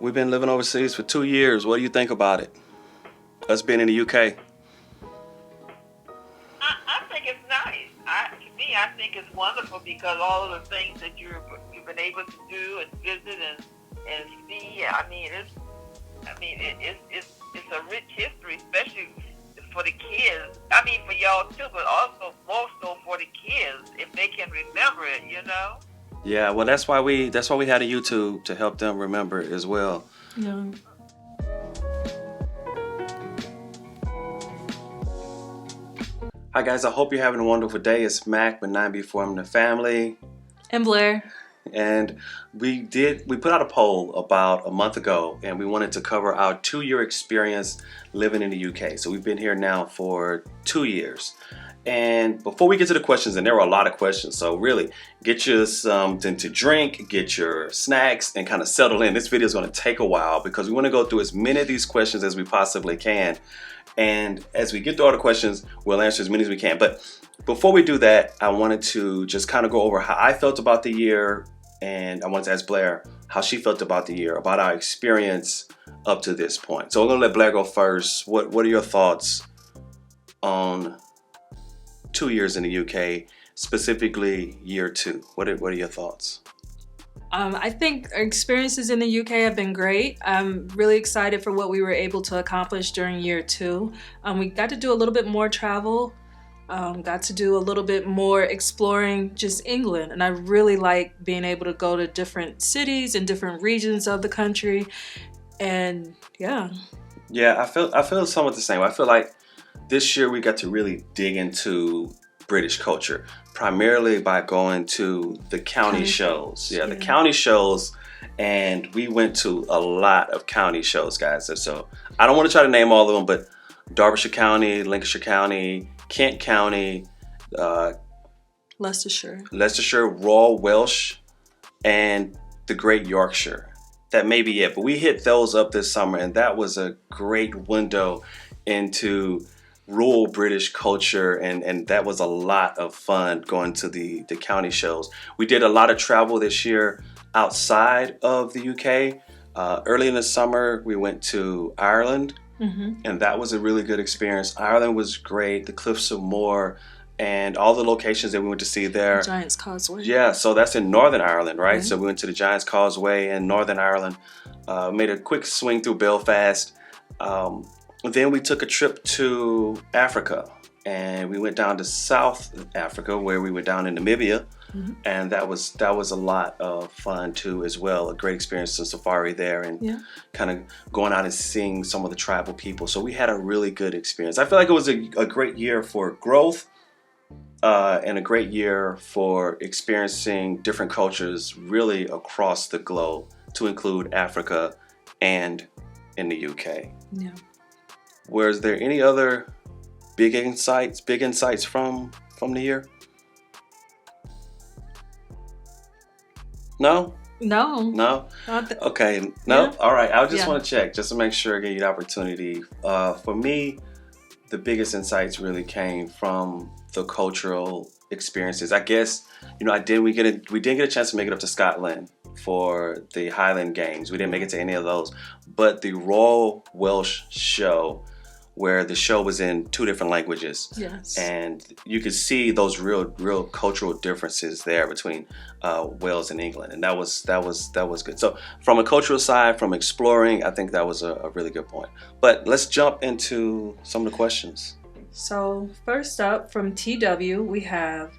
We've been living overseas for 2 years. What do you think about it? Us being in the UK. I think it's nice. To me, I think it's wonderful because all of the things that you've been able to do and visit and see. It's a rich history, especially for the kids. I mean, for y'all too, but also more so for the kids if they can remember it. Yeah, well, that's why we had a YouTube to help them remember it as well. Yeah. Hi guys, I hope you're having a wonderful day. It's Mac with 9B4 I'm the family. And Blair. And we put out a poll about a month ago, and we wanted to cover our 2-year experience living in the UK. So we've been here now for 2 years. And before we get to the questions, and there were a lot of questions, so really get you something to drink, get your snacks, and kind of settle in. This video is going to take a while because we want to go through as many of these questions as we possibly can. And as we get through all the questions, we'll answer as many as we can. But before we do that, I wanted to just kind of go over how I felt about the year. And I wanted to ask Blair how she felt about the year, about our experience up to this point. So I'm going to let Blair go first. What are your thoughts on 2 years in the UK, specifically year 2? What are your thoughts? I think our experiences in the UK have been great. I'm really excited for what we were able to accomplish during year 2. We got to do a little bit more travel, got to do a little bit more exploring just England. And I really like being able to go to different cities and different regions of the country. And yeah. Yeah, I feel somewhat the same. I feel like this year we got to really dig into British culture, primarily by going to the county shows. Yeah, the county shows, and we went to a lot of county shows, guys. So I don't want to try to name all of them, but Derbyshire County, Lancashire County, Kent County, Leicestershire, Royal Welsh, and the Great Yorkshire. That may be it, but we hit those up this summer, and that was a great window into rural British culture, and that was a lot of fun going to the county shows. We did a lot of travel this year outside of the UK. Early in the summer, we went to Ireland, and that was a really good experience. Ireland was great, the Cliffs of Moher, and all the locations that we went to see there. Giant's Causeway. Yeah, so that's in Northern Ireland, right? Right. So we went to the Giant's Causeway in Northern Ireland, made a quick swing through Belfast. Then we took a trip to Africa, and we went down to South Africa, where we were down in Namibia, and that was a lot of fun too as well. A great experience, a safari there, and kind of going out and seeing some of the tribal people. So we had a really good experience. I feel like it was a great year for growth, and a great year for experiencing different cultures really across the globe, to include Africa and in the UK. Yeah. Was there any other big insights from the year? No? No. Okay. No? Yeah. All right. I just want to check just to make sure I get you the opportunity. For me, the biggest insights really came from the cultural experiences. I guess, we didn't get a chance to make it up to Scotland for the Highland Games. We didn't make it to any of those. But the Royal Welsh show, where the show was in 2 different languages. Yes. And you could see those real cultural differences there between Wales and England. And that was good. So from a cultural side, from exploring, I think that was a really good point. But let's jump into some of the questions. So first up from TW, we have,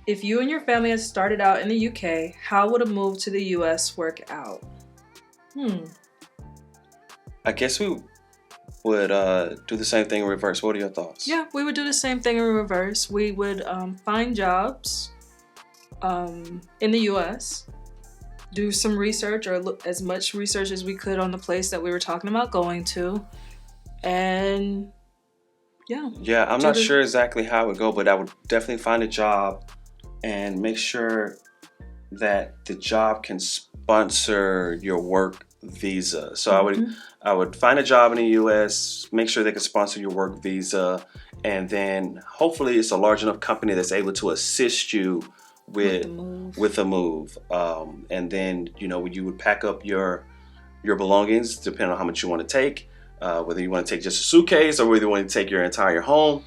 if you and your family had started out in the UK, how would a move to the US work out? I guess we would do the same thing in reverse. What are your thoughts? Yeah, we would do the same thing in reverse. We would find jobs in the US, do some research, or look as much research as we could on the place that we were talking about going to, and yeah, I'm not sure exactly how it would go, but I would definitely find a job and make sure that the job can sponsor your work visa. So I would find a job in the US, make sure they can sponsor your work visa, and then hopefully it's a large enough company that's able to assist you with a move. And then you would pack up your your belongings, depending on how much you want to take, whether you want to take just a suitcase or whether you want to take your entire home,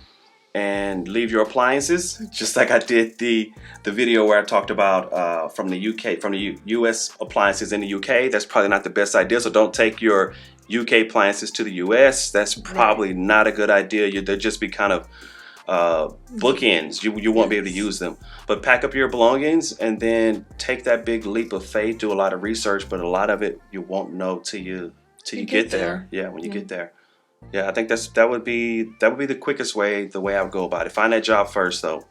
and leave your appliances, just like I did the video where I talked about from the UK, from the US appliances in the UK. That's probably not the best idea, so don't take your UK appliances to the US. That's probably not a good idea. They'll just be kind of bookends. You won't be able to use them. But pack up your belongings and then take that big leap of faith. Do a lot of research, but a lot of it you won't know till you get there. Yeah, when you get there. Yeah, I think that would be the quickest way, the way I would go about it. Find that job first, though.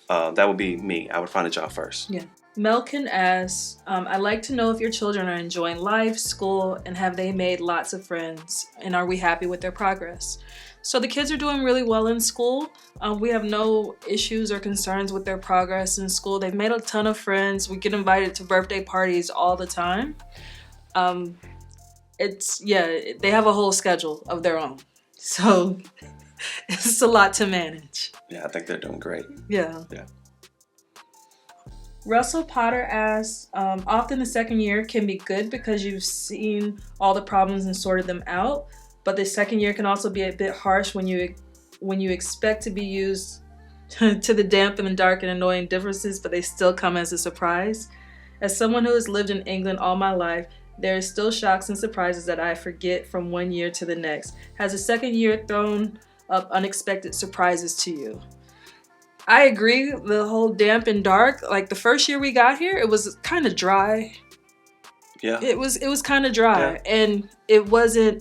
That would be me. I would find a job first. Yeah. Melkin asks, I'd like to know if your children are enjoying life, school, and have they made lots of friends? And are we happy with their progress? So the kids are doing really well in school. We have no issues or concerns with their progress in school. They've made a ton of friends. We get invited to birthday parties all the time. They have a whole schedule of their own. So it's a lot to manage. Yeah, I think they're doing great. Yeah. Russell Potter asks, often the second year can be good because you've seen all the problems and sorted them out, but the second year can also be a bit harsh when you expect to be used to the damp and the dark and annoying differences, but they still come as a surprise. As someone who has lived in England all my life, there is still shocks and surprises that I forget from one year to the next. Has the second year thrown up unexpected surprises to you? I agree. The whole damp and dark, like the first year we got here, it was kind of dry. Yeah. It was kind of dry, and it wasn't.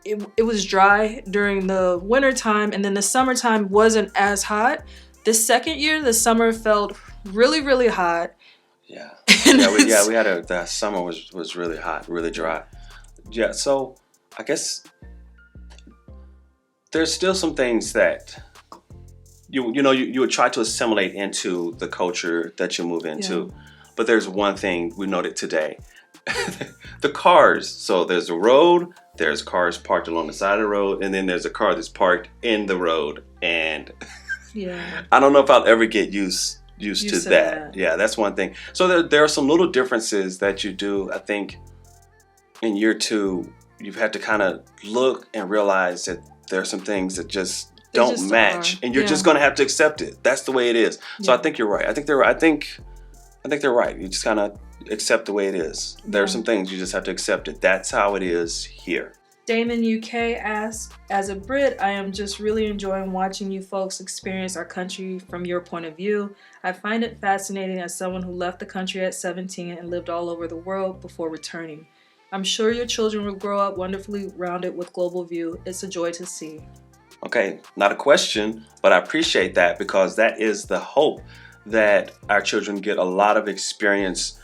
It was dry during the winter time, and then the summertime wasn't as hot. The second year, the summer felt really, really hot. Yeah. We had that summer was really hot, really dry. Yeah. So I guess there's still some things that you would try to assimilate into the culture that you move into. Yeah. But there's one thing we noted today. The cars. So there's a road, there's cars parked along the side of the road, and then there's a car that's parked in the road. And I don't know if I'll ever get used to that. Yeah, that's one thing. So there are some little differences that you do. I think in year two, you've had to kind of look and realize that there are some things that just don't match, and you're just going to have to accept it. That's the way it is. So I think you're right. I think they're right. You just kind of accept the way it is. There are some things you just have to accept it. That's how it is here. Damon UK asks, as a Brit, I am just really enjoying watching you folks experience our country from your point of view. I find it fascinating as someone who left the country at 17 and lived all over the world before returning. I'm sure your children will grow up wonderfully rounded with global view. It's a joy to see. Okay, not a question, but I appreciate that because that is the hope, that our children get a lot of experience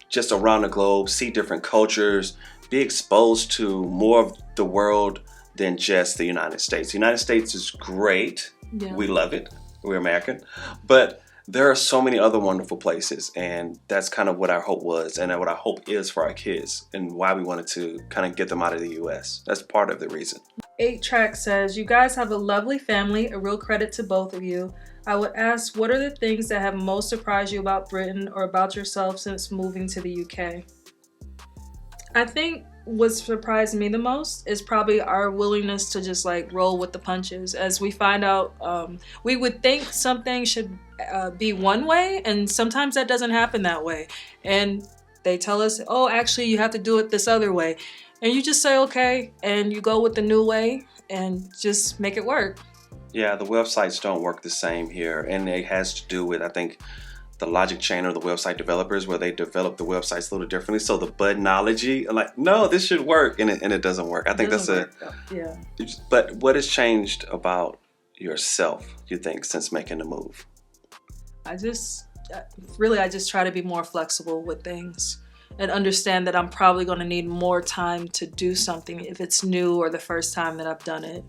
just around the globe, see different cultures, be exposed to more of the world than just the United States. The United States is great. Yeah. We love it. We're American. But there are so many other wonderful places, and that's kind of what our hope was and what our hope is for our kids and why we wanted to kind of get them out of the U.S. That's part of the reason. 8Track says, you guys have a lovely family, a real credit to both of you. I would ask, what are the things that have most surprised you about Britain or about yourself since moving to the UK? I think what surprised me the most is probably our willingness to just like roll with the punches. As we find out, we would think something should be one way, and sometimes that doesn't happen that way. And they tell us, oh, actually, you have to do it this other way. And you just say, okay, and you go with the new way and just make it work. Yeah, the websites don't work the same here. And it has to do with, I think, the logic chain or the website developers, where they develop the websites a little differently. So the buttonology, like, no, this should work, and it doesn't work. I think that's yeah. But what has changed about yourself, you think, since making the move? I just try to be more flexible with things and understand that I'm probably going to need more time to do something if it's new or the first time that I've done it.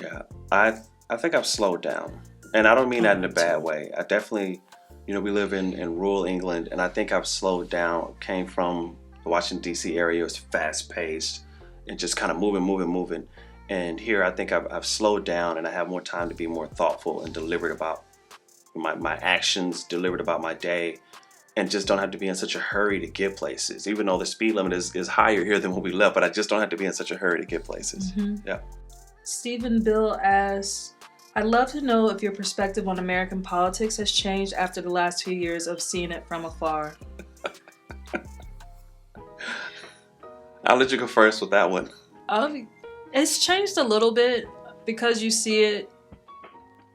Yeah, I think I've slowed down. And I don't mean that in a bad way. I definitely, we live in rural England, and I think I've slowed down. Came from the Washington, D.C. area. It's fast paced and just kind of moving. And here I think I've slowed down, and I have more time to be more thoughtful and deliberate about my actions, deliberate about my day. and just don't have to be in such a hurry to get places. Even though the speed limit is higher here than when we left, but I just don't have to be in such a hurry to get places. Yeah. Stephen Bill asks, I'd love to know if your perspective on American politics has changed after the last few years of seeing it from afar. I'll let you go first with that one. It's changed a little bit because you see it,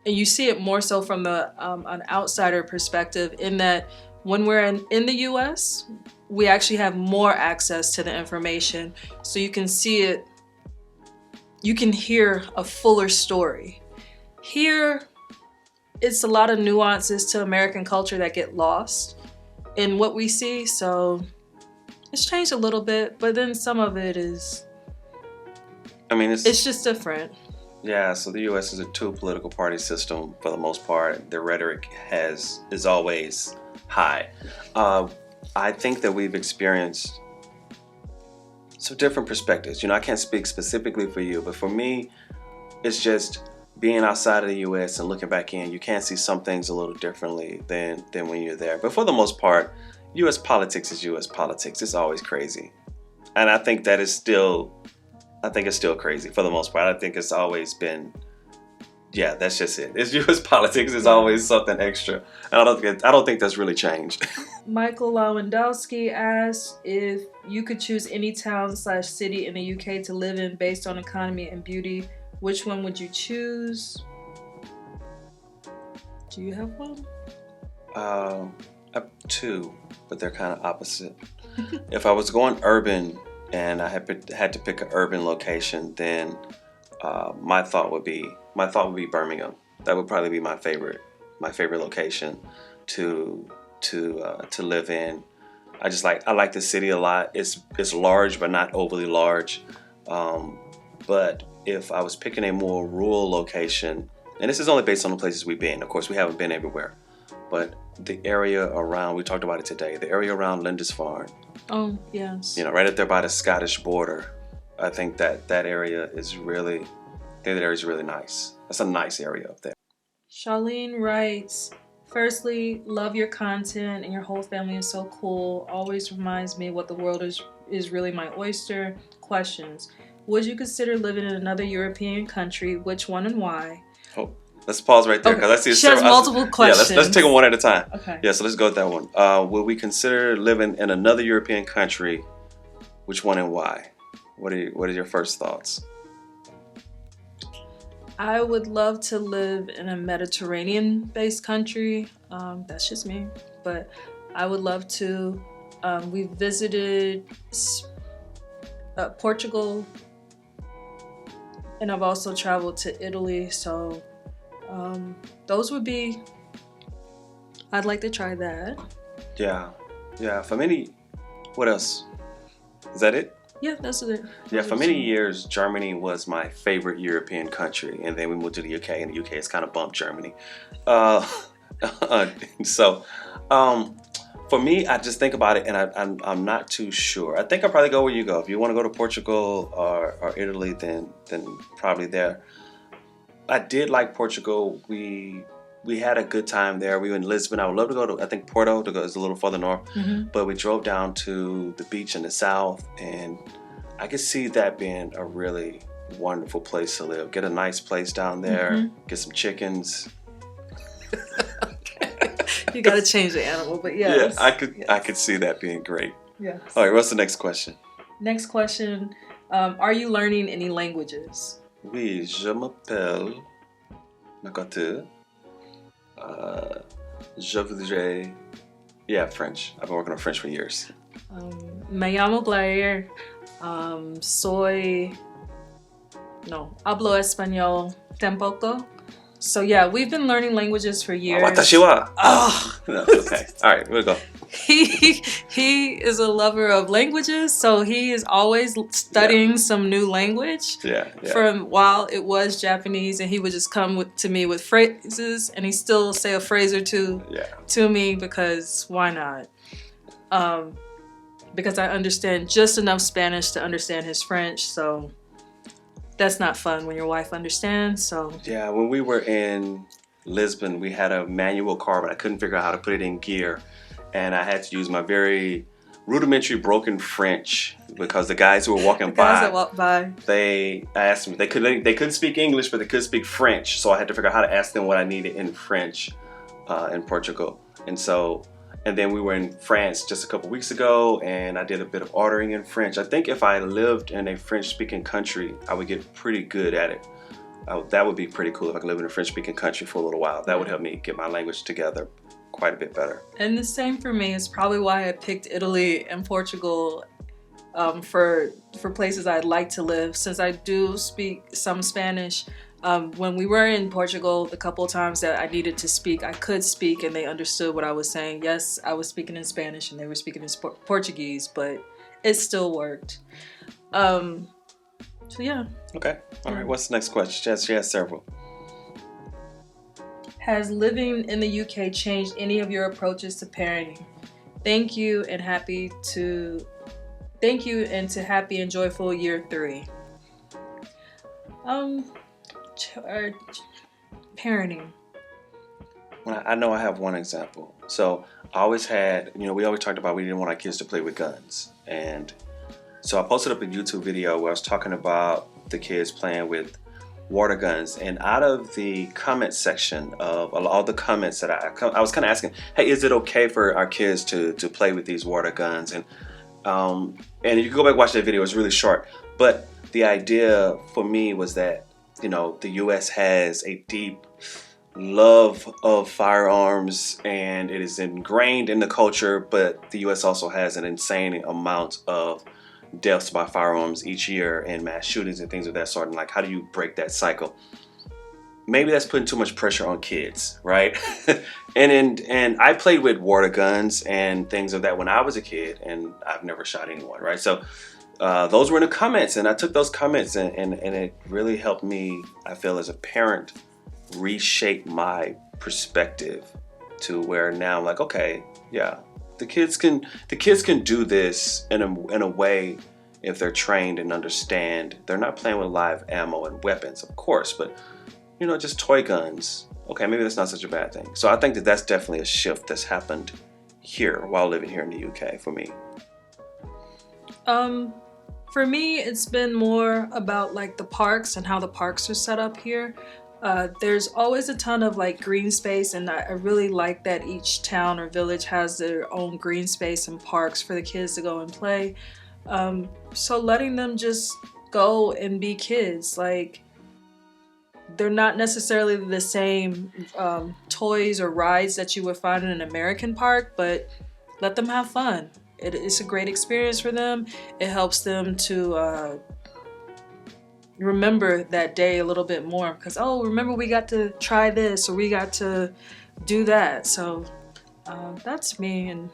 and you see it more so from the an outsider perspective, in that when we're in the U.S., we actually have more access to the information, so you can see it, you can hear a fuller story. Here, it's a lot of nuances to American culture that get lost in what we see, so it's changed a little bit, but then some of it is, I mean, it's just different. Yeah, so the U.S. is a two political party system for the most part. The rhetoric is always high. I think that we've experienced some different perspectives. You know, I can't speak specifically for you, but for me, it's just being outside of the U.S. and looking back in. You can see some things a little differently than when you're there. But for the most part, U.S. politics is U.S. politics. It's always crazy, and I think that is still. I think it's still crazy for the most part. I think it's always been, yeah, that's just it. It's U.S. politics. It's always something extra. And I don't think that's really changed. Michael Lewandowski asks, if you could choose any town/city in the UK to live in based on economy and beauty, which one would you choose? Do you have one? I have two, but they're kind of opposite. If I was going urban, and I had to pick an urban location, then my thought would be Birmingham. That would probably be my favorite location to live in. I like the city a lot. It's large but not overly large. But if I was picking a more rural location, and this is only based on the places we've been. Of course, we haven't been everywhere, but the area around, we talked about it today, the area around Lindisfarne. Oh, yes. You know, right up there by the Scottish border. I think that area is really, nice. That's a nice area up there. Charlene writes, firstly, love your content and your whole family is so cool. Always reminds me what the world is really my oyster. Questions. Would you consider living in another European country? Which one and why? Oh, let's pause right there because I see she has multiple questions. Yeah, let's take them one at a time. Okay. Yeah, so let's go with that one. Will we consider living in another European country? Which one and why? What are your first thoughts? I would love to live in a Mediterranean-based country. That's just me, but I would love to. We visited Portugal, and I've also traveled to Italy, so those would be, I'd like to try that. Yeah. For many, what else? Is that it? Yeah, that's it. Yeah, for many years, Germany was my favorite European country, and then we moved to the UK, and the UK has kind of bumped Germany. For me, I just think about it, and I'm not too sure. I think I'll probably go where you go. If you want to go to Portugal or Italy, then probably there. I did like Portugal. We had a good time there. We were in Lisbon. I would love to go to, I think, Porto, to go, it's a little further north. Mm-hmm. But we drove down to the beach in the south, and I could see that being a really wonderful place to live. Get a nice place down there, mm-hmm. Get some chickens. You got to change the animal, but yes. Yeah, I could see that being great. Yes. All right, what's the next question? Next question, are you learning any languages? Oui, je m'appelle Makote. Je voudrais... Yeah, French. I've been working on French for years. Me llamo Blair. Hablo español tampoco. So yeah, we've been learning languages for years. Watashi wa. Oh. No, okay. All right, we'll go. He is a lover of languages, so he is always studying some new language. Yeah. From while it was Japanese, and he would just come to me with phrases, and he still say a phrase or two to me, because why not? Because I understand just enough Spanish to understand his French, so that's not fun when your wife understands. So yeah, when we were in Lisbon, we had a manual car, but I couldn't figure out how to put it in gear. and I had to use my very rudimentary broken French because the guys who were walking Guys that walk by. they asked me, they couldn't speak English, but they could speak French. So I had to figure out how to ask them what I needed in French in Portugal. And then we were in France just a couple weeks ago, and I did a bit of ordering in French. I think if I lived in a French-speaking country, I would get pretty good at it. That would be pretty cool if I could live in a French-speaking country for a little while. That would help me get my language together quite a bit better. And the same for me. It's probably why I picked Italy and Portugal for places I'd like to live, since I do speak some Spanish. When we were in Portugal, the couple of times that I needed to speak, I could speak and they understood what I was saying. Yes, I was speaking in Spanish and they were speaking in Portuguese, but it still worked. So yeah. Okay. All right. What's the next question? She has several. Has living in the UK changed any of your approaches to parenting? Thank you and to happy and joyful year 3. Parenting. Well, I know I have one example. So I always had, we always talked about we didn't want our kids to play with guns. And so I posted up a YouTube video where I was talking about the kids playing with water guns. And out of the comment section of all the comments that I was kind of asking, hey, is it okay for our kids to play with these water guns? And if you go back and watch that video, it's really short. But the idea for me was that, the U.S. has a deep love of firearms and it is ingrained in the culture, but the U.S. also has an insane amount of deaths by firearms each year and mass shootings and things of that sort. And like, how do you break that cycle? Maybe that's putting too much pressure on kids, right? and I played with water guns and things of that when I was a kid, and I've never shot anyone, right? So those were in the comments, and I took those comments and it really helped me, I feel, as a parent, reshape my perspective to where now I'm like, okay, yeah, the kids can do this in a way if they're trained and understand. They're not playing with live ammo and weapons, of course, but just toy guns. Okay, maybe that's not such a bad thing. So I think that that's definitely a shift that's happened here while living here in the UK for me. For me, it's been more about like the parks and how the parks are set up here. There's always a ton of like green space, and I really like that each town or village has their own green space and parks for the kids to go and play. So letting them just go and be kids, like they're not necessarily the same toys or rides that you would find in an American park, but let them have fun. It's a great experience for them. It helps them to remember that day a little bit more because, remember we got to try this or we got to do that. So that's me. And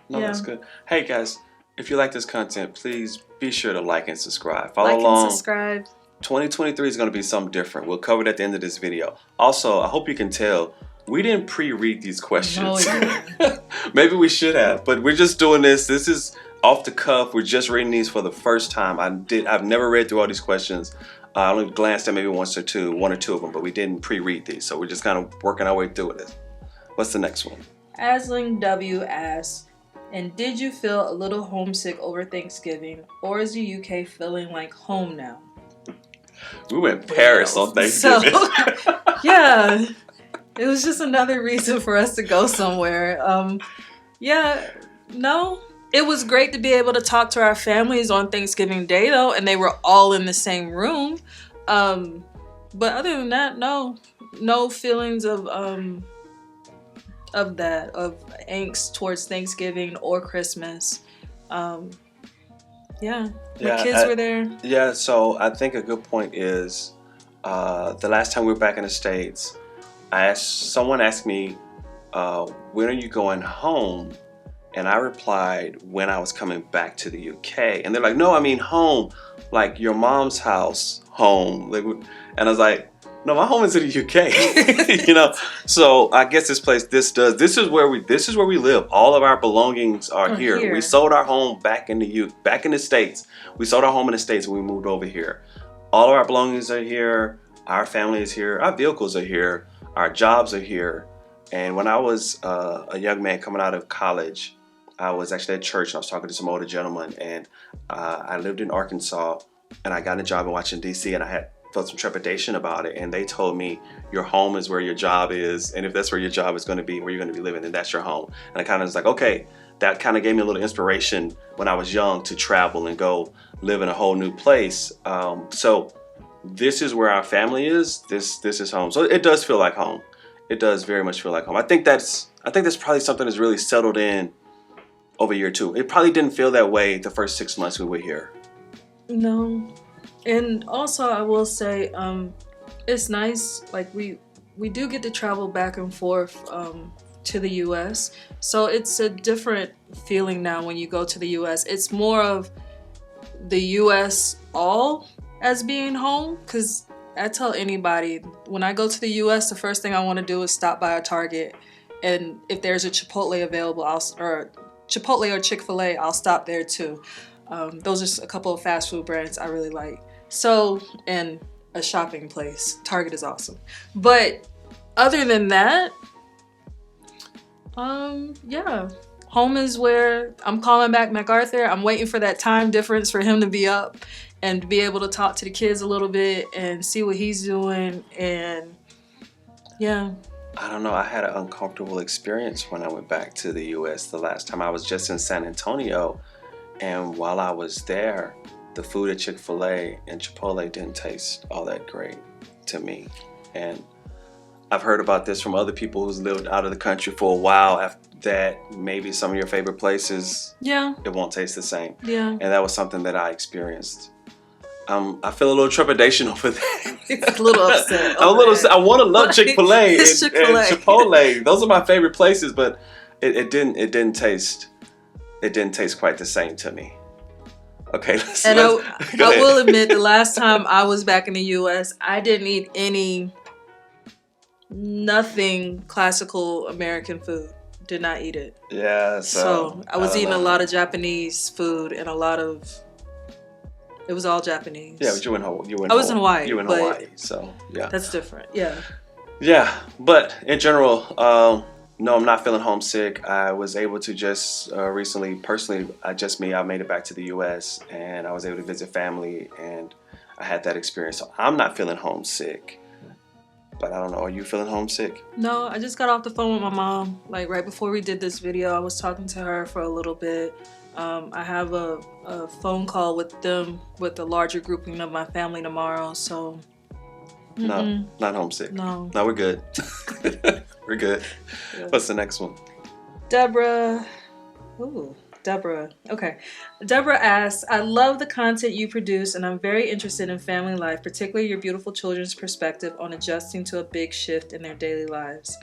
that's good. Hey guys, if you like this content, please be sure to like and subscribe. Follow along. And subscribe. 2023 is going to be something different. We'll cover it at the end of this video. Also, I hope you can tell we didn't pre-read these questions. No, Maybe we should have, but we're just doing this. This is off the cuff. We're just reading these for the first time. I've never read through all these questions. I only glanced at maybe one or two of them, but we didn't pre-read these. So we're just kind of working our way through it. What's the next one? Asling W asks, and did you feel a little homesick over Thanksgiving, or is the UK feeling like home now? We went Paris on Thanksgiving. So, yeah, it was just another reason for us to go somewhere. No, it was great to be able to talk to our families on Thanksgiving Day though, and they were all in the same room. But other than that, no feelings of angst towards Thanksgiving or Christmas. The kids were there. Yeah, so I think a good point is the last time we were back in the States, someone asked me, when are you going home? And I replied, when I was coming back to the UK. And they're like, no, I mean home, like your mom's house, home. And I was like, no, my home is in the UK. So I guess this is where we live. All of our belongings are here. We sold our home back in the States. We sold our home in the States when we moved over here. All of our belongings are here. Our family is here. Our vehicles are here. Our jobs are here. And when I was a young man coming out of college, I was actually at church and I was talking to some older gentlemen, and I lived in Arkansas, and I got a job in Washington, D.C., and I had felt some trepidation about it. And they told me, your home is where your job is, and if that's where your job is going to be, where you're going to be living, then that's your home. And I kind of was like, okay, that kind of gave me a little inspiration when I was young to travel and go live in a whole new place. So this is where our family is. This is home. So it does feel like home. It does very much feel like home. I think that's probably something that's really settled in over year two. It probably didn't feel that way the first 6 months we were here. No. And also I will say, it's nice, like we do get to travel back and forth to the US. So it's a different feeling now when you go to the US. It's more of the US all as being home, because I tell anybody, when I go to the US, the first thing I want to do is stop by a Target, and if there's a Chipotle available, or Chipotle or Chick-fil-A, I'll stop there too. Those are a couple of fast food brands I really like. So, and a shopping place. Target is awesome. But other than that, yeah. Home is where I'm calling back MacArthur. I'm waiting for that time difference for him to be up and be able to talk to the kids a little bit and see what he's doing. And yeah. I don't know. I had an uncomfortable experience when I went back to the U.S. the last time. I was just in San Antonio, and while I was there, the food at Chick-fil-A and Chipotle didn't taste all that great to me. And I've heard about this from other people who's lived out of the country for a while, that maybe some of your favorite places, it won't taste the same. Yeah. And that was something that I experienced. I feel a little trepidation over that. It's a little upset. I'm a little. I want to love Chick-fil-A and Chipotle. Those are my favorite places, but it didn't taste quite the same to me. Okay. And I will admit, the last time I was back in the U.S., I didn't eat nothing classical American food. Did not eat it. Yeah. So I was eating a lot of Japanese food and it was all Japanese. Yeah, but you were in Hawaii. I was in Hawaii. You were in Hawaii, so yeah. That's different. Yeah. Yeah, but in general, no, I'm not feeling homesick. I was able to just recently, personally, I made it back to the U.S. and I was able to visit family, and I had that experience. So I'm not feeling homesick. But I don't know, are you feeling homesick? No, I just got off the phone with my mom. Like right before we did this video, I was talking to her for a little bit. I have a phone call with them, with a larger grouping of my family tomorrow, so... No, not homesick. No, we're good. We're good. Yeah. What's the next one? Deborah. Ooh, Deborah. Okay. Deborah asks, I love the content you produce, and I'm very interested in family life, particularly your beautiful children's perspective on adjusting to a big shift in their daily lives.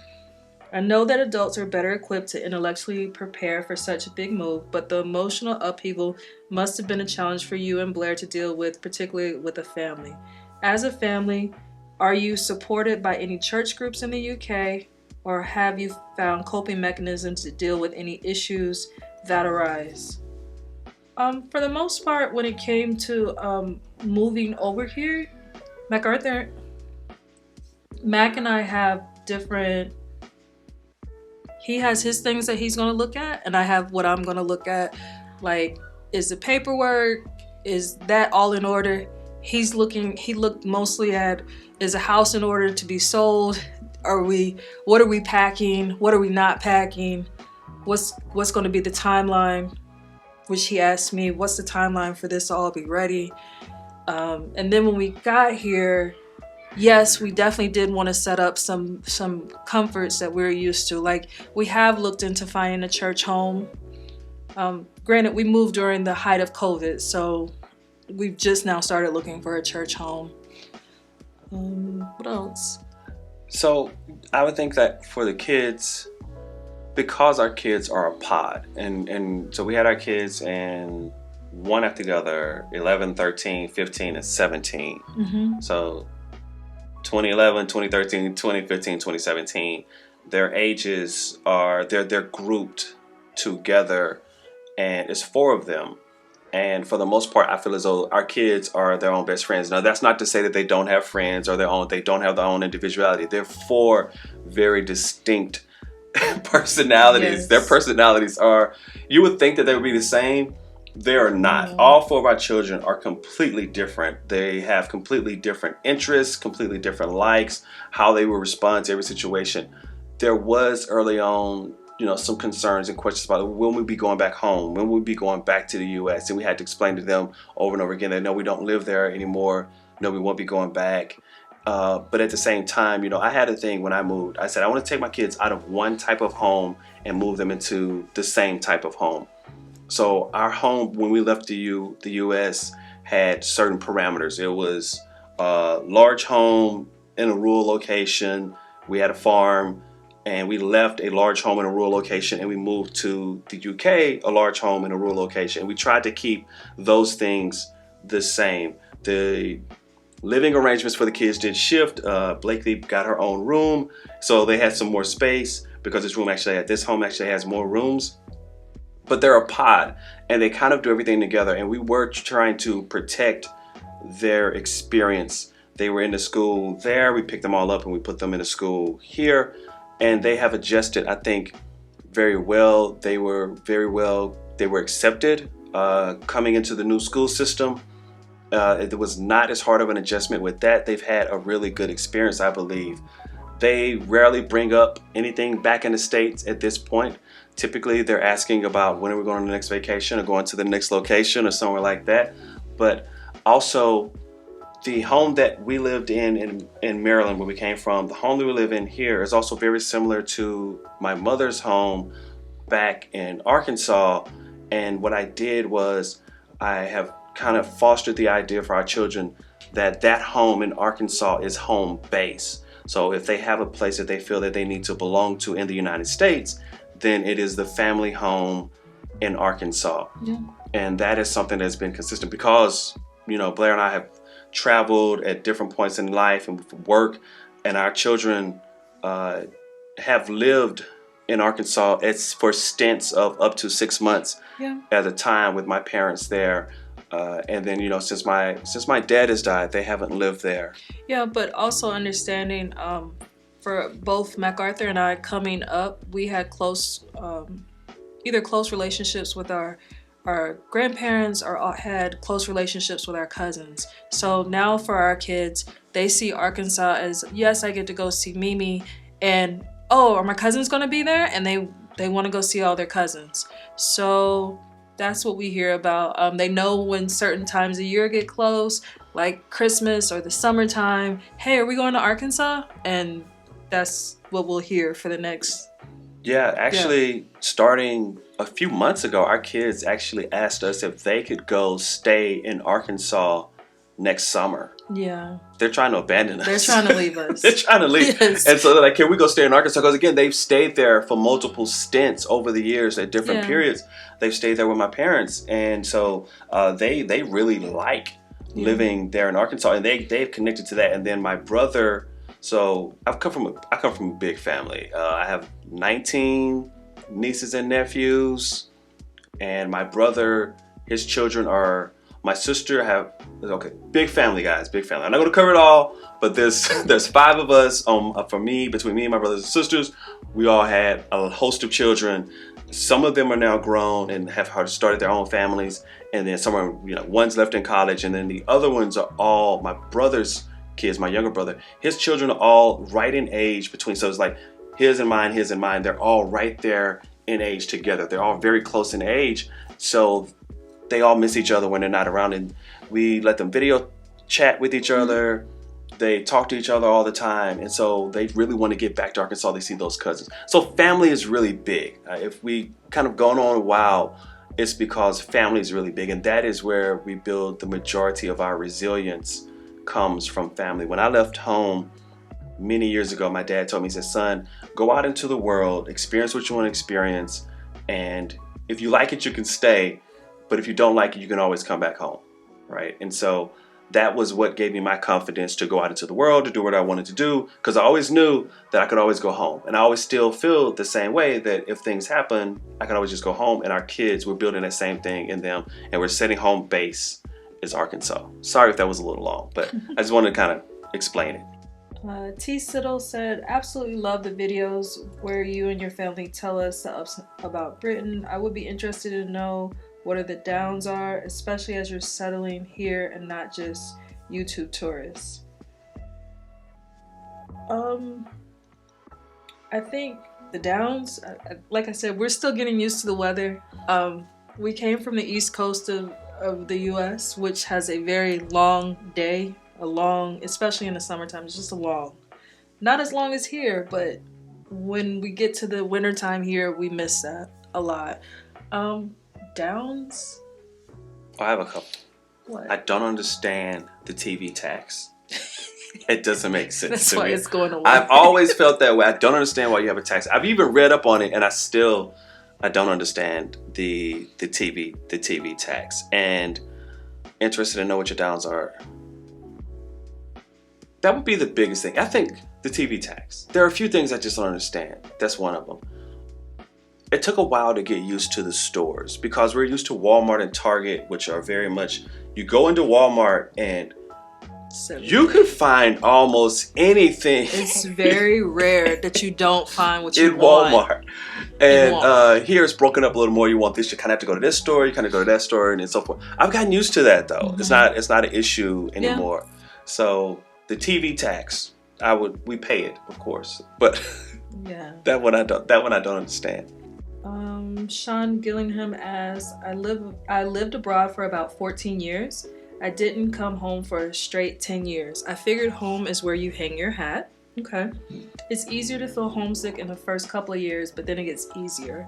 I know that adults are better equipped to intellectually prepare for such a big move, but the emotional upheaval must have been a challenge for you and Blair to deal with, particularly with a family. As a family, are you supported by any church groups in the UK, or have you found coping mechanisms to deal with any issues that arise? For the most part, when it came to moving over here, Mac and I have different... He has his things that he's going to look at, and I have what I'm going to look at. Like, is the paperwork, is that all in order? He looked mostly at, is a house in order to be sold? What are we packing? What are we not packing? What's going to be the timeline? Which he asked me, what's the timeline for this to all be ready? And then when we got here, yes, we definitely did want to set up some comforts that we're used to. Like, we have looked into finding a church home. Granted, we moved during the height of COVID, so we've just now started looking for a church home. What else? So I would think that for the kids, because our kids are a pod, and so we had our kids and one after the other, 11, 13, 15, and 17. Mm-hmm. So 2011, 2013, 2015, 2017, their ages are, they're grouped together, and it's 4 of them. And for the most part, I feel as though our kids are their own best friends. Now, that's not to say that they don't have friends or they don't have their own individuality. They're 4 very distinct personalities. Yes. Their personalities are, you would think that they would be the same. They are not. No. All four of our children are completely different. They have completely different interests, completely different likes, how they will respond to every situation. There was early on, some concerns and questions about when we'd be going back home, when we'd be going back to the U.S. And we had to explain to them over and over again that no, we don't live there anymore. No, we won't be going back. But at the same time, I had a thing when I moved. I said, I want to take my kids out of one type of home and move them into the same type of home. So our home, when we left the U.S., had certain parameters. It was a large home in a rural location. We had a farm, and we left a large home in a rural location, and we moved to the UK, a large home in a rural location. And we tried to keep those things the same. The living arrangements for the kids did shift. Blakely got her own room, so they had some more space because this home actually has more rooms. But they're a pod, and they kind of do everything together. And we were trying to protect their experience. They were in the school there. We picked them all up and we put them in a school here. And they have adjusted, I think, very well. They were accepted coming into the new school system. It was not as hard of an adjustment with that. They've had a really good experience, I believe. They rarely bring up anything back in the States at this point. Typically, they're asking about when are we going on the next vacation or going to the next location or somewhere like that. But also, the home that we lived in Maryland, where we came from, the home that we live in here is also very similar to my mother's home back in Arkansas. And what I did was I have kind of fostered the idea for our children that home in Arkansas is home base. So if they have a place that they feel that they need to belong to in the United States, then it is the family home in Arkansas. Yeah. And that is something that's been consistent because, Blair and I have traveled at different points in life and work, and our children have lived in Arkansas for stints of up to 6 months at a time with my parents there. And then, since my dad has died, they haven't lived there. Yeah, but also understanding for both MacArthur and I coming up, we had either close relationships with our grandparents or had close relationships with our cousins. So now for our kids, they see Arkansas as, yes, I get to go see Mimi, and are my cousins going to be there? And they want to go see all their cousins. So that's what we hear about. They know when certain times of year get close, like Christmas or the summertime. Hey, are we going to Arkansas? And that's what we'll hear for the next. Yeah, actually, starting a few months ago, our kids actually asked us if they could go stay in Arkansas next summer. Yeah. They're trying to abandon us. They're trying to leave us. They're trying to leave. Yes. And so they're like, can we go stay in Arkansas? Because again, they've stayed there for multiple stints over the years at different periods. They've stayed there with my parents. And so they really like living there in Arkansas. And they've connected to that. And then my brother, so I come from a big family. I have 19 nieces and nephews. And my brother, his children are... My sister big family, guys, big family. I'm not going to cover it all, but there's 5 of us. Between me and my brothers and sisters, we all had a host of children. Some of them are now grown and have started their own families, and then some are, one's left in college, and then the other ones are all my brother's kids. My younger brother, his children are all right in age between. So it's like his and mine. They're all right there in age together. They're all very close in age. So they all miss each other when they're not around, and we let them video chat with each other. They talk to each other all the time, and so they really want to get back to Arkansas. They see those cousins. So family is really big. If we kind of gone on a while, it's because family is really big, and that is where we build the majority of our resilience comes from family. When I left home many years ago, my dad told me, he said, son, go out into the world, experience what you want to experience, and if you like it, you can stay. But if you don't like it, you can always come back home, right? And so that was what gave me my confidence to go out into the world, to do what I wanted to do, because I always knew that I could always go home. And I always still feel the same way, that if things happen, I can always just go home. And our kids, we're building that same thing in them, and we're setting home base is Arkansas. Sorry if that was a little long, but I just wanted to kind of explain it. T. Siddle said, absolutely love the videos where you and your family tell us the ups about Britain. I would be interested to know what are the downs are, especially as you're settling here and not just YouTube tourists. I think the downs, like I said, we're still getting used to the weather. We came from the east coast of the US, which has a very long day, especially in the summertime, it's just a long. Not as long as here, but when we get to the wintertime here, we miss that a lot. Downs? I have a couple. What? I don't understand the TV tax. It doesn't make sense That's to why me. it's going away. I've always felt that way. I don't understand why you have a tax. I've even read up on it, and I don't understand the TV tax. And interested to know what your downs are. That would be the biggest thing. I think the TV tax. There are a few things I just don't understand. That's one of them. It took a while to get used to the stores because we're used to Walmart and Target, which are very much, you go into Walmart and you can find almost anything. It's very rare that you don't find what you in want. Walmart. And here it's broken up a little more. You want this, you kind of have to go to this store, you kind of go to that store, and so forth. I've gotten used to that though. Mm-hmm. It's not an issue anymore. Yeah. So the TV tax, we pay it, of course, but yeah, that one I don't understand. Sean Gillingham asks, I lived abroad for about 14 years. I didn't come home for a straight 10 years. I figured home is where you hang your hat. Okay. It's easier to feel homesick in the first couple of years, but then it gets easier.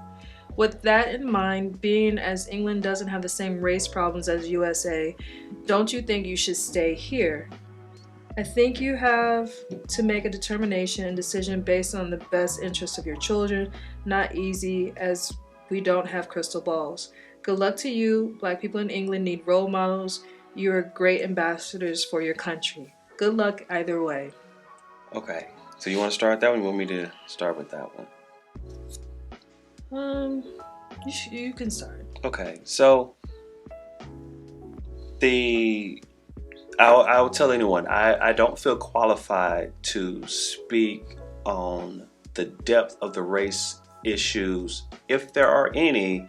With that in mind, being as England doesn't have the same race problems as USA, don't you think you should stay here? I think you have to make a determination and decision based on the best interest of your children. Not easy, as we don't have crystal balls. Good luck to you. Black people in England need role models. You are great ambassadors for your country. Good luck either way. Okay, so you want to start that one? You want me to start with that one? You can start. Okay, so I'll tell anyone, I don't feel qualified to speak on the depth of the race issues, if there are any,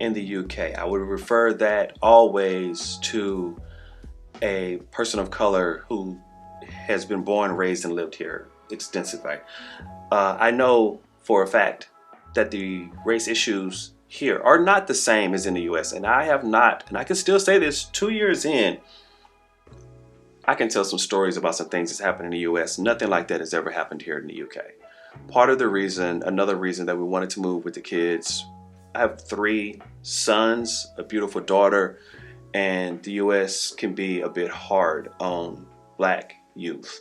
in the UK. I would refer that always to a person of color who has been born, raised, and lived here extensively. I know for a fact that the race issues here are not the same as in the US, and I have not, and I can still say this 2 years in, I can tell some stories about some things that's happened in the US. Nothing like that has ever happened here in the UK. Another reason that we wanted to move with the kids, I have 3 sons, a beautiful daughter, and the US can be a bit hard on Black youth.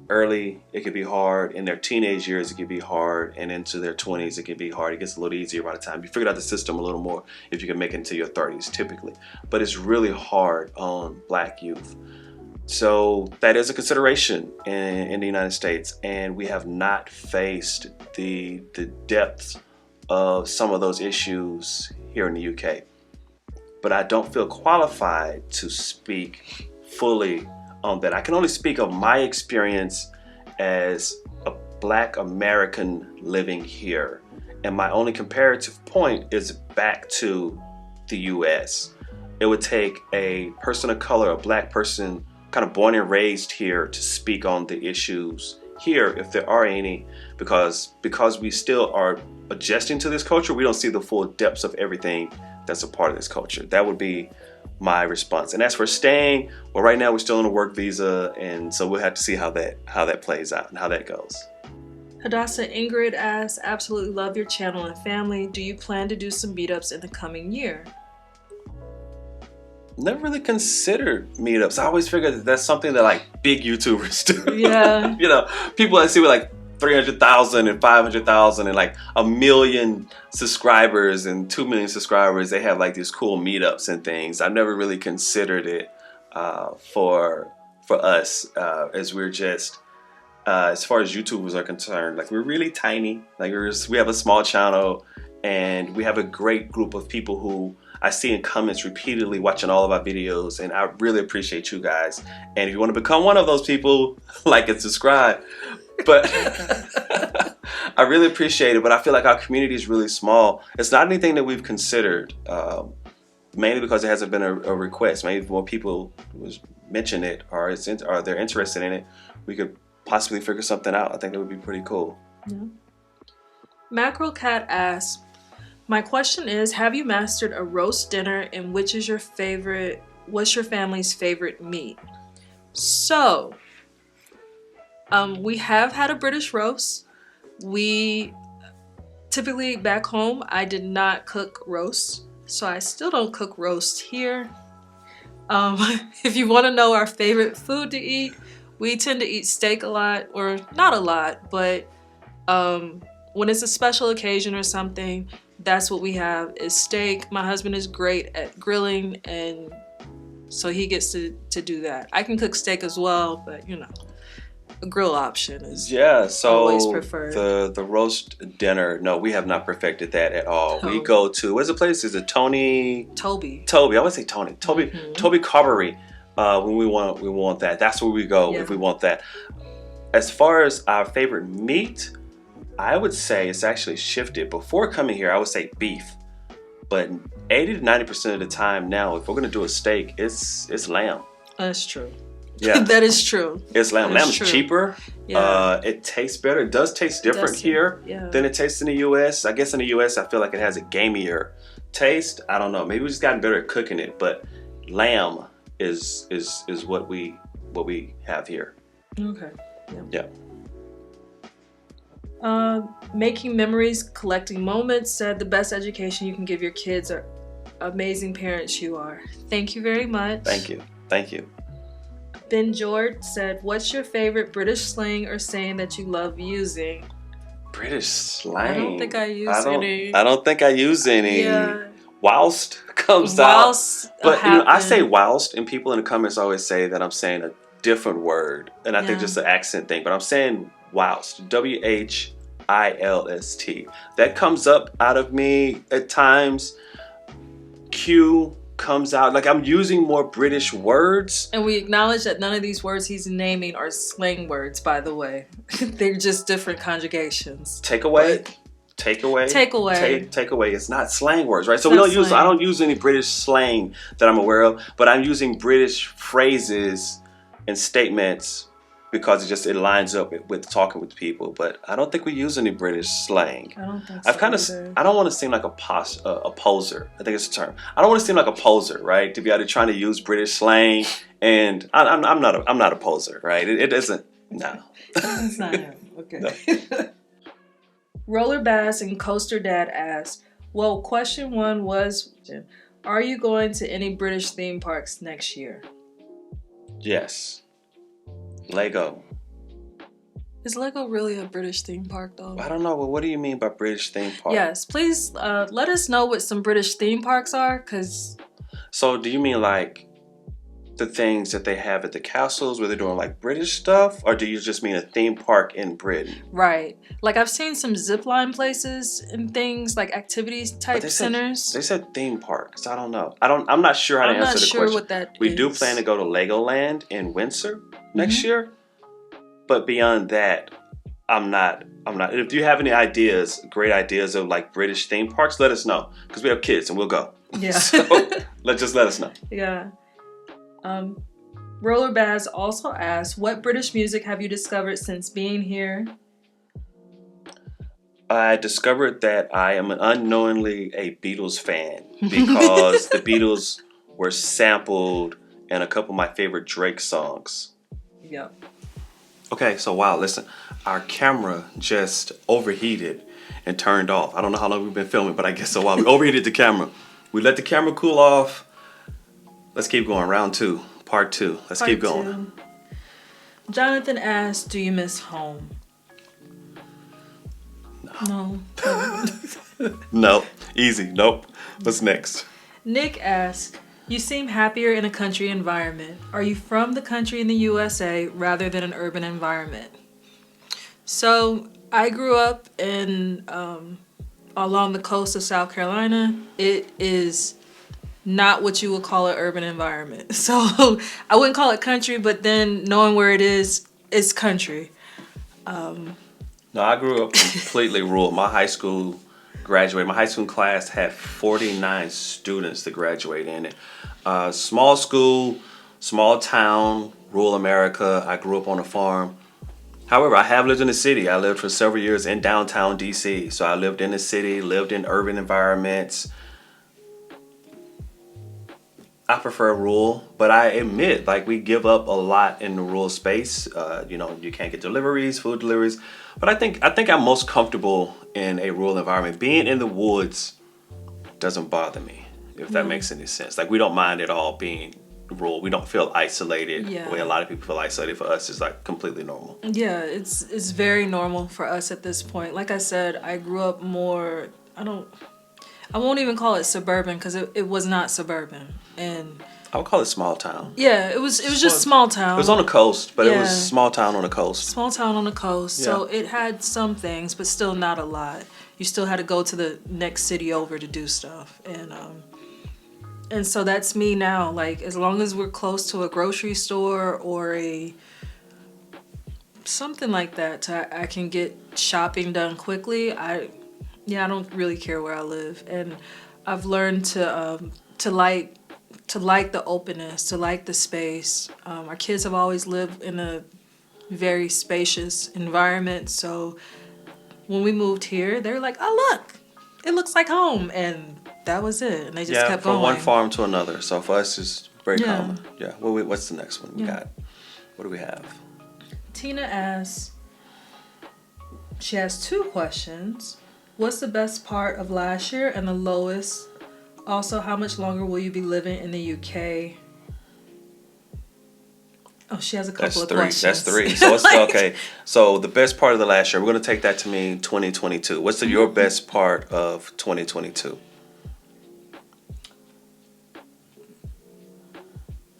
Early, it could be hard. In their teenage years, it could be hard. And into their 20s, it can be hard. It gets a little easier by the time you figure out the system a little more if you can make it into your 30s, typically. But it's really hard on Black youth. So that is a consideration in the United States. And we have not faced the depths of some of those issues here in the UK. But I don't feel qualified to speak fully on that. I can only speak of my experience as a Black American living here. And my only comparative point is back to the US. It would take a person of color, a Black person, kind of born and raised here, to speak on the issues here, if there are any, because we still are adjusting to this culture. We don't see the full depths of everything that's a part of this culture. That would be my response. And as for staying, well, right now we're still on a work visa, and so we'll have to see how that plays out and how that goes. Hadassah Ingrid asks, absolutely love your channel and family. Do you plan to do some meetups in the coming year? Never really considered meetups. I always figured that that's something that like big YouTubers do. Yeah. You know, people I see with like 300,000 and 500,000 and like 1 million subscribers and 2 million subscribers, they have like these cool meetups and things. I've never really considered it for us, as we're just as far as YouTubers are concerned, like we're really tiny. Like we have a small channel, And we have a great group of people who I see in comments repeatedly watching all of our videos, and I really appreciate you guys. And if you want to become one of those people, like and subscribe. But I really appreciate it, but I feel like our community is really small. It's not anything that we've considered, mainly because it hasn't been a request. Maybe if more people mention it or they're interested in it, we could possibly figure something out. I think that would be pretty cool. Yeah. Mackerel Cat asks, my question is, have you mastered a roast dinner, and what's your family's favorite meat? So, we have had a British roast. We typically back home, I did not cook roast, so I still don't cook roast here. If you want to know our favorite food to eat, we tend to eat steak a lot, or not a lot, but when it's a special occasion or something, that's what we have is steak. My husband is great at grilling, and so he gets to do that. I can cook steak as well, but you know, a grill option is always preferred. The roast dinner, no, we have not perfected that at all. Oh. We go to, where's the place? Is it Toby, I always say Toby Carvery. When we want that. That's where we go if we want that. As far as our favorite meat, I would say it's actually shifted. Before coming here, I would say beef. But 80 to 90% of the time now, if we're going to do a steak, it's lamb. That's true. Yeah. That is true. It's lamb. Lamb is cheaper. Yeah. It tastes better. It does taste different here than it tastes in the U.S. I guess in the U.S. I feel like it has a gamier taste. I don't know. Maybe we've just gotten better at cooking it. But lamb is what we have here. Okay. Yeah. Making memories, collecting moments said the best education you can give your kids are amazing parents you are. Thank you very much. Thank you. Ben George said, what's your favorite British slang or saying that you love using? British slang? I don't think I use any. I don't think I use any. Yeah. Whilst comes Whilst out. But you know, I say whilst, and people in the comments always say that I'm saying a different word. And I think just an accent thing. But I'm saying whilst. WHILST. That comes up out of me at times. Q comes out. Like I'm using more British words. And we acknowledge that none of these words he's naming are slang words, by the way. They're just different conjugations. Take away. It's not slang words, right? So I don't use any British slang that I'm aware of, but I'm using British phrases and statements because it lines up with talking with people. But I don't think we use any British slang. I don't think so. I don't want to seem like a poser. I think it's a term. I don't want to seem like a poser, right? To be out there trying to use British slang, and I'm not a poser, right? It isn't. No. That's not him. Okay. No. Roller Bass and Coaster Dad asked, well, question one was, are you going to any British theme parks next year? Yes. Lego. Is Lego really a British theme park, though? I don't know, but what do you mean by British theme park? Yes, please let us know what some British theme parks are, because... So do you mean like the things that they have at the castles where they're doing like British stuff, or do you just mean a theme park in Britain? Right. Like I've seen some zipline places and things like activities type centers. They said theme parks. I don't know. I'm not sure how to answer the question. I'm not sure what that is. We do plan to go to Legoland in Windsor next year, but beyond that, I'm not. If you have any ideas, great ideas of like British theme parks, let us know because we have kids and we'll go. Yeah. So let us know. Yeah. Roller Baz also asked, what British music have you discovered since being here? I discovered that I am unknowingly a Beatles fan because the Beatles were sampled in a couple of my favorite Drake songs. Yep. Okay, so wow, listen. Our camera just overheated and turned off. I don't know how long we've been filming, but I guess a while. We overheated the camera. We let the camera cool off. Let's keep going. Round 2, part 2. Let's keep going. Jonathan asked, do you miss home? No. No. Easy. Nope. What's next? Nick asked, you seem happier in a country environment. Are you from the country in the USA rather than an urban environment? So I grew up in along the coast of South Carolina, it is not what you would call an urban environment. So I wouldn't call it country, but then knowing where it is, it's country. No, I grew up completely rural. My high school class had 49 students to graduate in it. Small school, small town, rural America. I grew up on a farm. However, I have lived in the city. I lived for several years in downtown DC. So I lived in the city, lived in urban environments. I prefer rural, but I admit, like, we give up a lot in the rural space. You can't get deliveries, food deliveries. But I think I'm most comfortable in a rural environment. Being in the woods doesn't bother me, if that makes any sense. Like, we don't mind at all being rural. We don't feel isolated the way a lot of people feel isolated. For us, it's like completely normal. Yeah, it's very normal for us at this point. Like I said, I grew up more. I won't even call it suburban because it was not suburban, and I would call it small town. Yeah, it was just small town. It was on the coast, but it was small town on the coast. Small town on the coast, so it had some things, but still not a lot. You still had to go to the next city over to do stuff, and so that's me now. Like, as long as we're close to a grocery store or something like that, I can get shopping done quickly. I don't really care where I live, and I've learned to like the openness, to like the space. Our kids have always lived in a very spacious environment, so when we moved here, they were like, "Oh, look, it looks like home," and that was it. And they just kept going. From one farm to another. So for us, it's very common. Yeah. What's the next one we got? What do we have? Tina asks. She has 2 questions. What's the best part of last year and the lowest? Also, how much longer will you be living in the UK? Oh, she has a couple of questions. That's 3. So it's okay. So the best part of the last year, we're going to take that to mean 2022. What's your best part of 2022?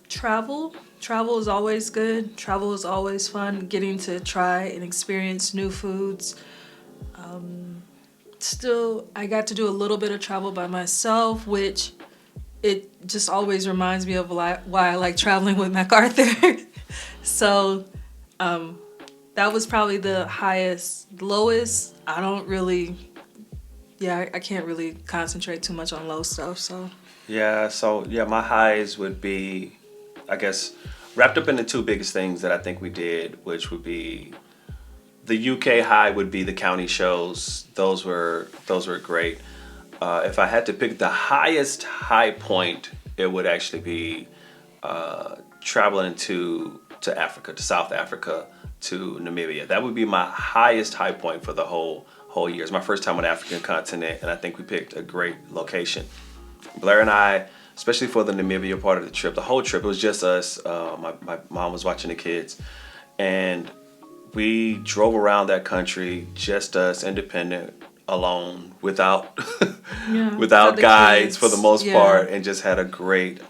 Travel. Travel is always good. Travel is always fun. Getting to try and experience new foods. Still, I got to do a little bit of travel by myself, which it just always reminds me of why I like traveling with MacArthur. So that was probably the highest. Lowest, I don't really, I can't really concentrate too much on low stuff. So my highs would be, I guess, wrapped up in the 2 biggest things that I think we did, which would be the UK high would be the county shows. Those were great. If I had to pick the highest high point, it would actually be traveling to Africa, to South Africa, to Namibia. That would be my highest high point for the whole year. It's my first time on the African continent, and I think we picked a great location. Blair and I, especially for the Namibia part of the trip, the whole trip, it was just us. My mom was watching the kids, and we drove around that country, just us, independent, alone, without guides for the most part, and just had a great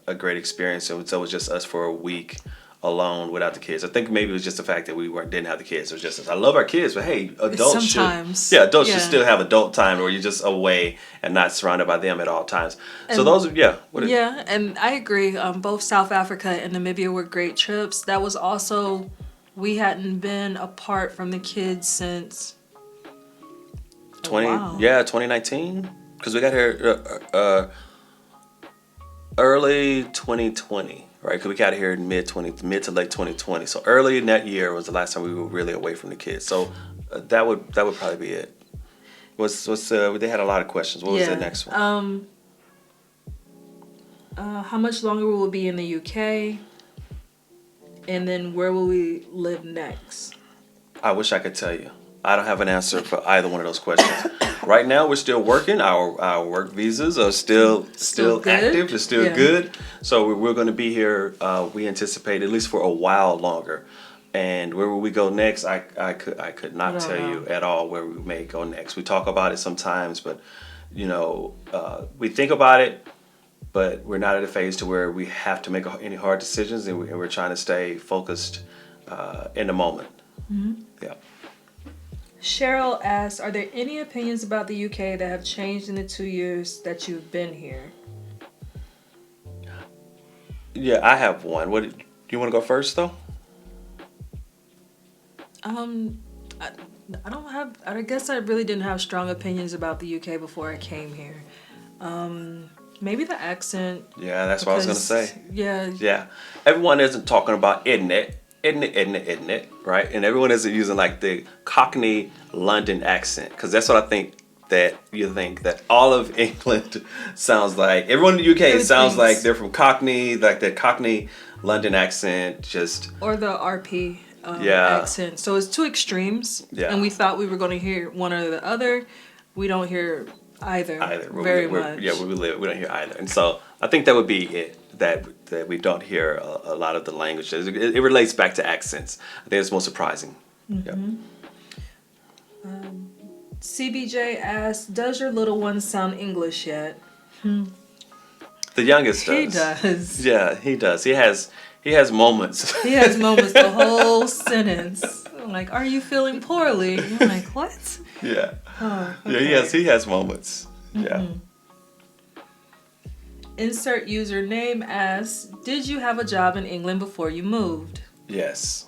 experience. And so it was just us for a week alone without the kids. I think maybe it was just the fact that we didn't have the kids. It was just us. I love our kids, but hey, adults should still have adult time where you're just away and not surrounded by them at all times. And so those and I agree. Both South Africa and Namibia were great trips. That was also, we hadn't been apart from the kids since 2019, because we got here early 2020. Right, because we got here in mid to late 2020. So early in that year was the last time we were really away from the kids. So that would probably be it. They had a lot of questions. What was the next one? How much longer will we be in the UK? And then where will we live next? I wish I could tell you. I don't have an answer for either one of those questions. Right now, we're still working. Our work visas are still active. They're still good. So we're going to be here, we anticipate, at least for a while longer. And where will we go next? I could not tell you at all where we may go next. We talk about it sometimes, but we think about it, but we're not at a phase to where we have to make any hard decisions, and we're trying to stay focused in the moment. Mm-hmm. Yeah. Cheryl asks, are there any opinions about the UK that have changed in the 2 years that you've been here? Yeah, I have one. Do you want to go first though? Um, I, I don't have. I guess I really didn't have strong opinions about the UK before I came here. Maybe the accent. Yeah, that's what I was gonna Because, say. yeah, Yeah, everyone isn't talking about isn't it, right? And everyone isn't using like the Cockney London accent because that's what I think that you think that all of England sounds like. Everyone in the UK Really sounds like thinks. they're from Cockney, like that Cockney London accent. Just Or the RP yeah, accent. So it's two extremes, yeah. and we thought we were going to hear one or the other. We don't hear either, Either very much. yeah, where we live, we don't hear either, and so I think that would be it. That we don't hear a lot of the languages. It relates back to accents. I think it's most surprising. Yeah. CBJ asks, does your little one sound English yet? The youngest He does. does. Yeah, he does. He has moments. He has moments, the whole sentence. I'm like, are you feeling poorly? I'm like, what? Yeah. Oh, Yeah, okay. he has moments. Yeah. Insert username asks, did you have a job in England before you moved? Yes.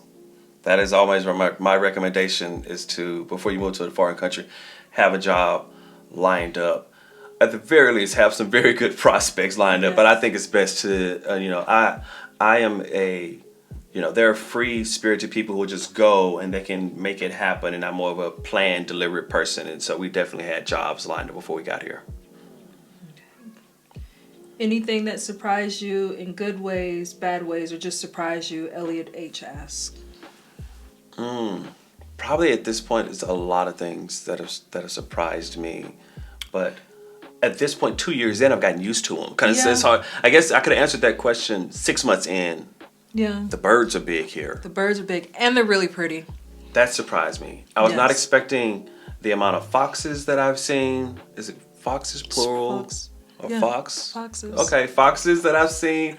That is always my recommendation is to, before you move to a foreign country, have a job lined up. At the very least, have some very good prospects lined up. But I think it's best to, I am there are free spirited people who just go and they can make it happen. And I'm more of a planned, deliberate person. And so we definitely had jobs lined up before we got here. Anything that surprised you in good ways, bad ways, or just surprised you? Elliot H asks. Probably at this point, it's a lot of things that have surprised me. But at this point, 2 years in, I've gotten used to them. Kind of Yeah. it's hard. I guess I could have answered that question 6 months in. Yeah. The birds are big here. The birds are big and they're really pretty. That surprised me. I was not Yes. expecting the amount of foxes that I've seen. Is it foxes plural? Fox. Or Yeah, fox? foxes. Okay, foxes that I've seen.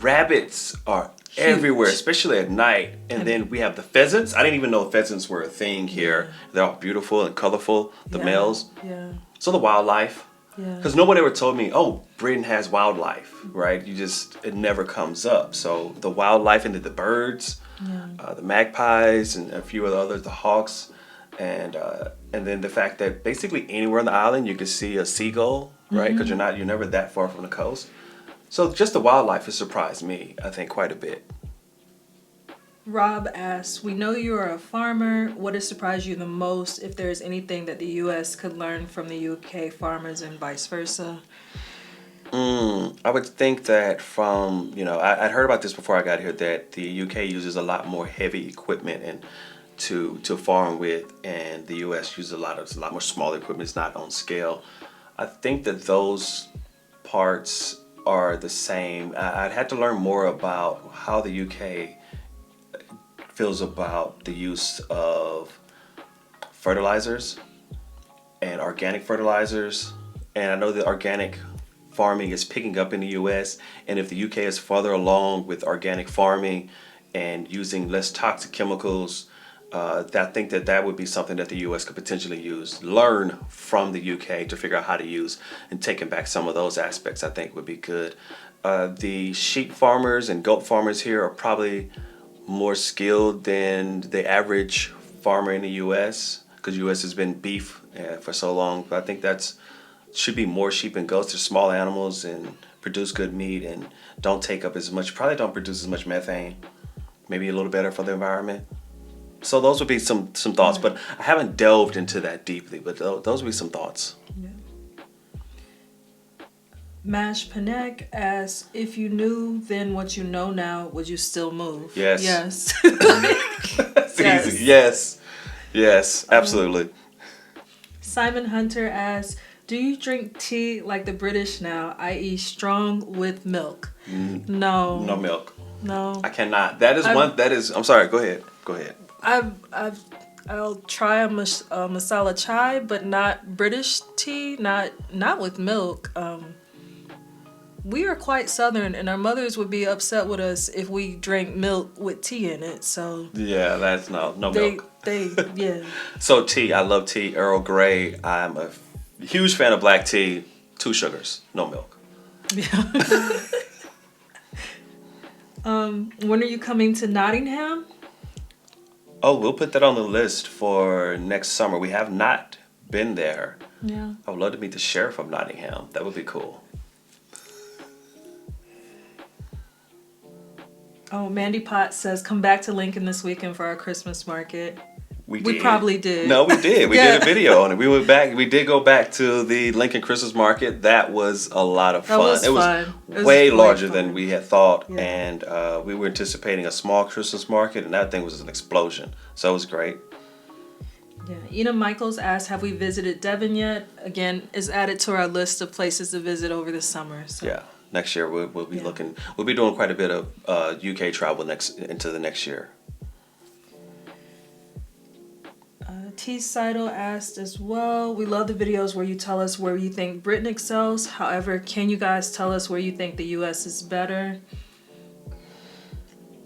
Rabbits are Huge. everywhere, especially at night. And then we have the pheasants. I didn't even know pheasants were a thing here. They're all beautiful and colorful, the Yeah, males. Yeah. So the wildlife. Yeah. Because no one ever told me, oh, Britain has wildlife, right? It never comes up. So the wildlife and the birds, the magpies and a few of the others, the hawks, and then the fact that basically anywhere on the island you can see a seagull, right? Because you're never that far from the coast. So just the wildlife has surprised me, I think, quite a bit. Rob asks, we know you are a farmer. What has surprised you the most? If there is anything that the U.S. could learn from the UK farmers and vice versa? I would think that I'd heard about this before I got here, that the UK uses a lot more heavy equipment and to farm with, and the US uses a lot more smaller equipment. It's not on scale. I think that those parts are the same. I'd have to learn more about how the UK feels about the use of fertilizers and organic fertilizers. And I know that organic farming is picking up in the US, and if the UK is further along with organic farming and using less toxic chemicals, I think that would be something that the US could potentially learn from the UK to figure out how to use, and taking back some of those aspects I think would be good. The sheep farmers and goat farmers here are probably more skilled than the average farmer in the US, because US has been beef for so long. But I think should be more sheep and goats. They're small animals and produce good meat and don't take up as much, probably don't produce as much methane, maybe a little better for the environment. So those would be some thoughts, but I haven't delved into that deeply, but those would be some thoughts. Yeah. Mash Panek asks, if you knew then what you know now, would you still move? Yes. Yes. It's Yes. easy. Yes, absolutely. Simon Hunter asks, do you drink tea like the British now, i.e. strong with milk? No. No milk. No. I cannot. I'm sorry, go ahead. I'll try a masala chai, but not British tea, not with milk. We are quite Southern, and our mothers would be upset with us if we drank milk with tea in it. So Yeah, that's no milk. Yeah. So tea, I love tea. Earl Grey. I'm a huge fan of black tea. 2 sugars, no milk. Yeah. When are you coming to Nottingham? Oh, we'll put that on the list for next summer. We have not been there. Yeah. I would love to meet the sheriff of Nottingham. That would be cool. Oh, Mandy Potts says, come back to Lincoln this weekend for our Christmas market. We We probably did. No, we did. We Yeah. did a video on it. We went back. We did go back to the Lincoln Christmas Market. That was a lot of fun. That was fun. It It was way way larger fun. than we had thought, Yeah. and we were anticipating a small Christmas market, and that thing was an explosion. So it was great. Yeah. Ina Michaels asked, have we visited Devon yet? Again, is added to our list of places to visit over the summer. So. Yeah. Next year we'll be Yeah. looking. We'll be doing quite a bit of UK travel into the next year. T. Seidel asked as well, we love the videos where you tell us where you think Britain excels. However, can you guys tell us where you think the U.S. is better?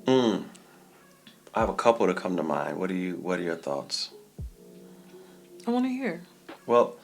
I have a couple to come to mind. What are your thoughts? I want to hear. Well,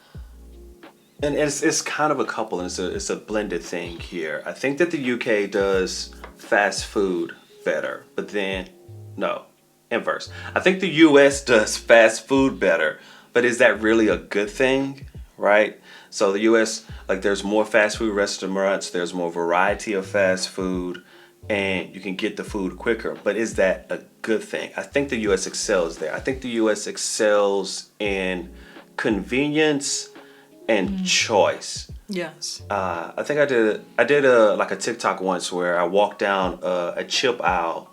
and it's kind of a couple, and it's a blended thing here. I think that the UK does fast food better, but then no, inverse. I think the US does fast food better, but is that really a good thing, right? So the US, like, there's more fast food restaurants, there's more variety of fast food, and you can get the food quicker. But is that a good thing? I think the US excels there. I think the US excels in convenience and choice. Yes. I think I did a TikTok once where I walked down a chip aisle,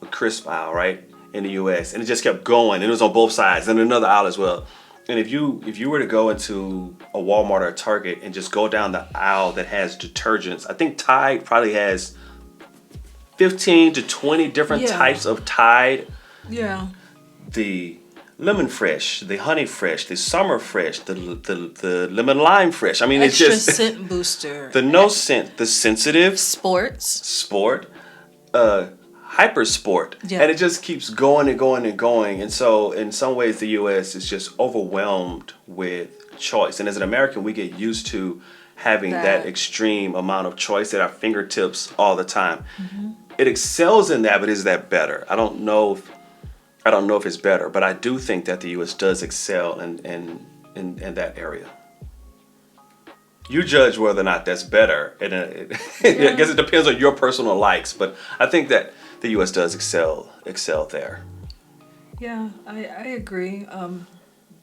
a crisp aisle, right, in the U.S. and it just kept going, and it was on both sides, and another aisle as well. And if you were to go into a Walmart or a Target and just go down the aisle that has detergents, I think Tide probably has 15 to 20 different types of Tide. Yeah. The lemon fresh, the honey fresh, the summer fresh, the lemon lime fresh. I mean, Extra it's just scent booster. the no scent, the sensitive Sports. sport, hyper sport, Yeah. and it just keeps going and going and going. And so, in some ways, the U.S. is just overwhelmed with choice. And as an American, we get used to having that extreme amount of choice at our fingertips all the time. Mm-hmm. It excels in that, but is that better? I don't know if it's better, but I do think that the U.S. does excel in that area. You judge whether or not that's better, and I guess it depends on your personal likes. But I think that the U.S. does excel there. Yeah, I agree.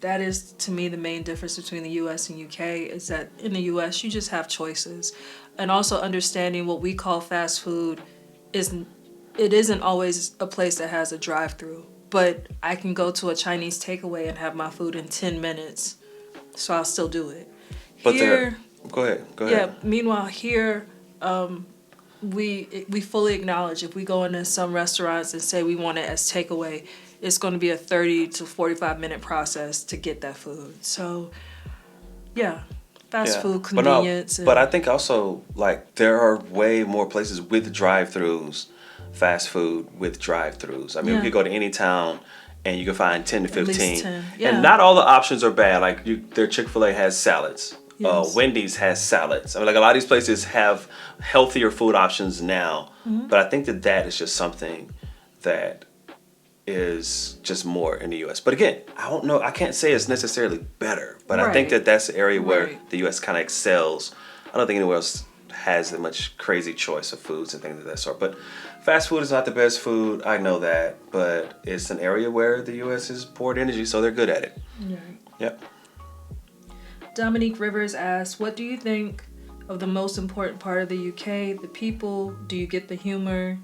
That is, to me, the main difference between the U.S. and U.K. is that in the U.S. you just have choices, and also understanding what we call fast food isn't always a place that has a drive-through. But I can go to a Chinese takeaway and have my food in 10 minutes, so I'll still do it. But Here, go ahead. yeah. Meanwhile, here, we fully acknowledge if we go into some restaurants and say we want it as takeaway, it's going to be a 30 to 45-minute process to get that food. So, yeah, fast food convenience. But I think also, like, there are way more places with drive-throughs, fast food with drive-throughs. I mean, we could go to any town and you can find 10 to 15. At least 10. Yeah. And not all the options are bad. Like, their Chick-fil-A has salads. Yes. Wendy's has salads. I mean, like, a lot of these places have healthier food options now. Mm-hmm. But I think that is just something that is just more in the U.S. But again, I don't know. I can't say it's necessarily better. But I think that's the area where the U.S. kind of excels. I don't think anywhere else has that much crazy choice of foods and things of that sort. But fast food is not the best food. I know that. But it's an area where the U.S. has poured energy, so they're good at it. Yeah. Yep. Dominique Rivers asks, what do you think of the most important part of the UK? The people? Do you get the humor?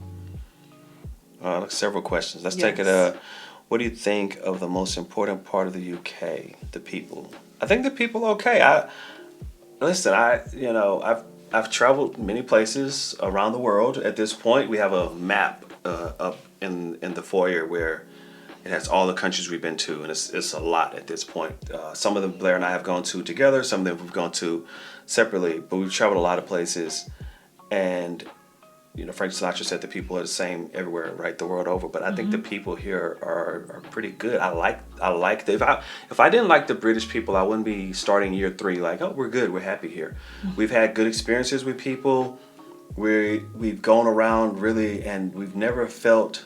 Several questions. Let's take it. What do you think of the most important part of the UK? The people. I think the people are okay. I've traveled many places around the world. At this point, we have a map up in the foyer where it has all the countries we've been to, and it's a lot at this point. Some of them Blair and I have gone to together. Some of them we've gone to separately, but we've traveled a lot of places, and you know, Frank Sinatra said the people are the same everywhere, right, the world over. But I think the people here are pretty good. I like if I didn't like the British people, I wouldn't be starting year 3 like, oh, we're good, we're happy here. We've had good experiences with people. We've gone around really, and we've never felt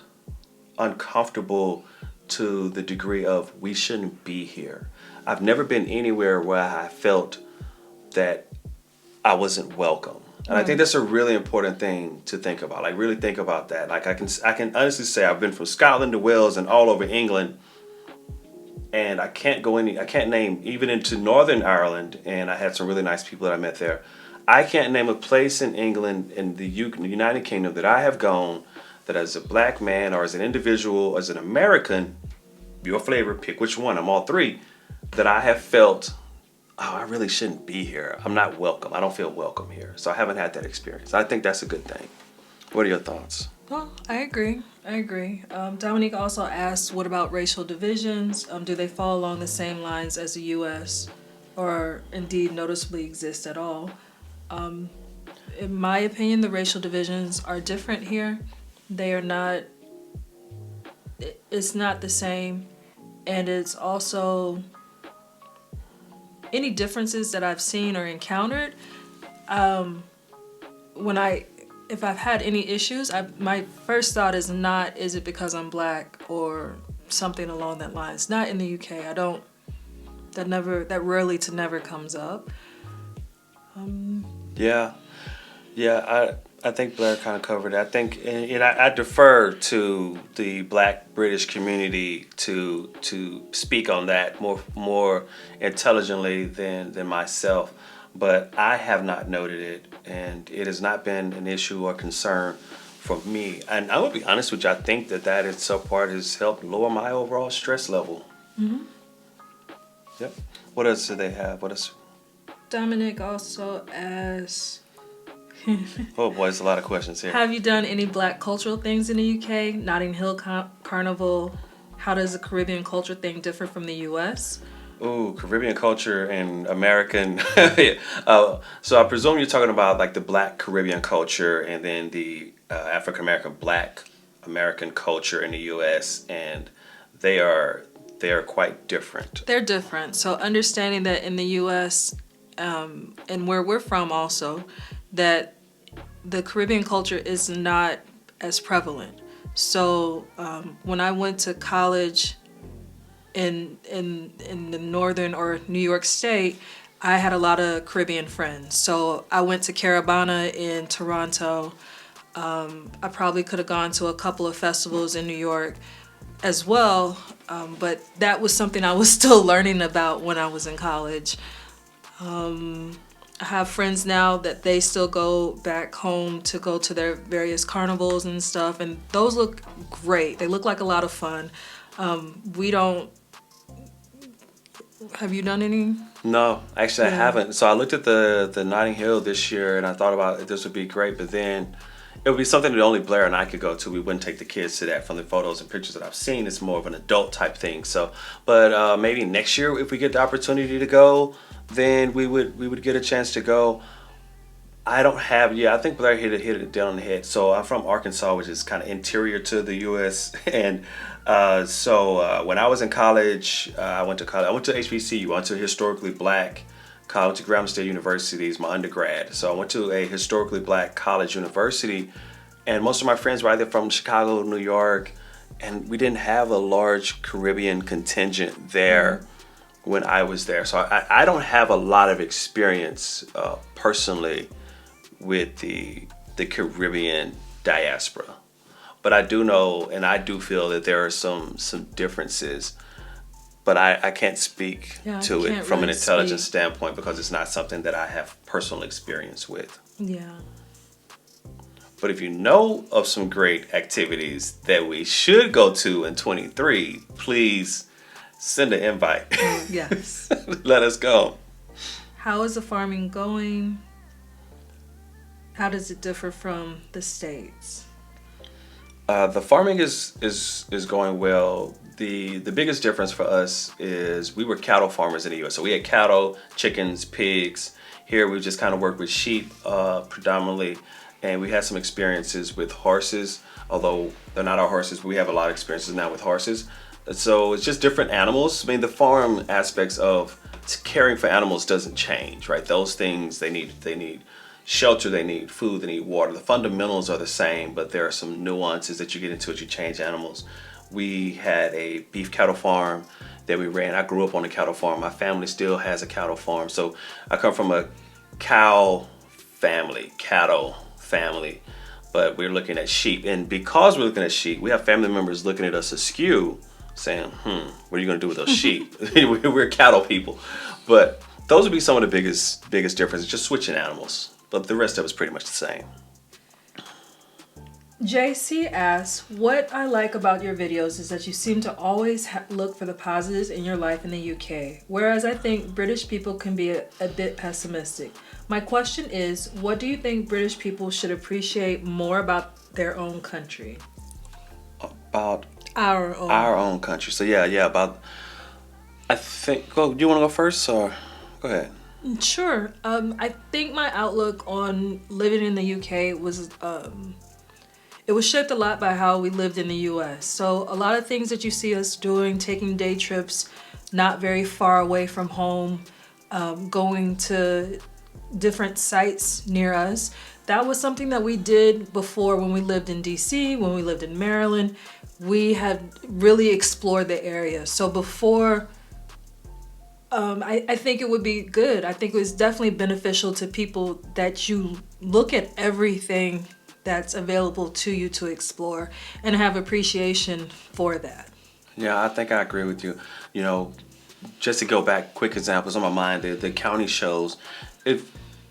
uncomfortable to the degree of we shouldn't be here. I've never been anywhere where I felt that I wasn't welcome. And I think that's a really important thing to think about. Like, really think about that. Like, I can honestly say I've been from Scotland to Wales and all over England, and I can't name, even into Northern Ireland, and I had some really nice people that I met there. I can't name a place in England, in the United Kingdom, that I have gone that as a black man or as an individual, as an American, your flavor, pick which one, I'm all 3, that I have felt, oh, I really shouldn't be here. I'm not welcome. I don't feel welcome here. So I haven't had that experience. I think that's a good thing. What are your thoughts? Well, I agree. Dominique also asked, what about racial divisions? Do they fall along the same lines as the U.S. or indeed noticeably exist at all? In my opinion, the racial divisions are different here. They are not, it's not the same. And it's also, any differences that I've seen or encountered, if I've had any issues, my first thought is not, is it because I'm black or something along that lines. Not in the UK. That rarely to never comes up. I think Blair kind of covered it. I think, and I defer to the Black British community to speak on that more intelligently than myself. But I have not noted it, and it has not been an issue or concern for me. And I would be honest with you, I think that in some part has helped lower my overall stress level. Yep. What else do they have? What else? Dominic also asks, oh boy, there's a lot of questions here. have you done any black cultural things in the UK? Notting Hill Carnival. How does the Caribbean culture thing differ from the US? Ooh, Caribbean culture and American. So I presume you're talking about like the Black Caribbean culture and then the African American Black American culture in the U.S. and they are quite different. They're different. So understanding that in the U.S. And where we're from also, that the Caribbean culture is not as prevalent. So when I went to college in the northern or New York State, I had a lot of Caribbean friends. So I went to Caravana in Toronto. I probably could have gone to a couple of festivals in New York as well, but that was something I was still learning about when I was in college. I have friends now that they still go back home to go to their various carnivals and stuff, and those look great. They look like a lot of fun. We don't... Have you done any? No, actually I haven't. So I looked at the Notting Hill this year and I thought about this would be great, but then it would be something that only Blair and I could go to. We wouldn't take the kids to that. From the photos and pictures that I've seen, it's more of an adult type thing. So, but maybe next year if we get the opportunity to go, then we would get a chance to go. I don't have, I think Blair hit it down on the head. So I'm from Arkansas, which is kind of interior to the U.S. And so when I was in college, I went to HBCU. I went to a historically black college. I went to Grambling State University as my undergrad. So I went to a historically black college university, and most of my friends were either from Chicago, New York, and we didn't have a large Caribbean contingent there when I was there. So I don't have a lot of experience personally with the Caribbean diaspora. But I do know, and I do feel that there are some differences, but I can't speak to it from an intelligence standpoint because it's not something that I have personal experience with. Yeah. But if you know of some great activities that we should go to in 23, please send an invite. Yes. Let us go. How is the farming going? How does it differ from the States? The farming is going well. The biggest difference for us is we were cattle farmers in the U.S. So we had cattle, chickens, pigs. Here we just kind of worked with sheep predominantly. and we had some experiences with horses, although they're not our horses, but we have a lot of experiences now with horses. So it's just different animals. I mean, the farm aspects of caring for animals doesn't change, right? Those things they need shelter, they need food, they need water. The fundamentals are the same, but there are some nuances that you get into as you change animals. We had a beef cattle farm that we ran. I grew up on a cattle farm. My family still has a cattle farm. So I come from a cattle family, but we're looking at sheep. And because we're looking at sheep, we have family members looking at us askew, saying, what are you going to do with those sheep? We're cattle people. But those would be some of the biggest differences, just switching animals. But the rest of it's pretty much the same. JC asks, what I like about your videos is that you seem to always look for the positives in your life in the UK, whereas I think British people can be a bit pessimistic. My question is, what do you think British people should appreciate more about their own country? About our own country. So I think, do you want to go first or go ahead? Sure. I think my outlook on living in the UK was, it was shaped a lot by how we lived in the US. So a lot of things that you see us doing, taking day trips, not very far away from home, going to different sites near us. That was something that we did before when we lived in DC, when we lived in Maryland. We had really explored the area. So before, I think it would be good. I think it was definitely beneficial to people that you look at everything that's available to you to explore and have appreciation for that. Yeah, I think I agree with you. You know, just to go back, quick examples on my mind, the county shows.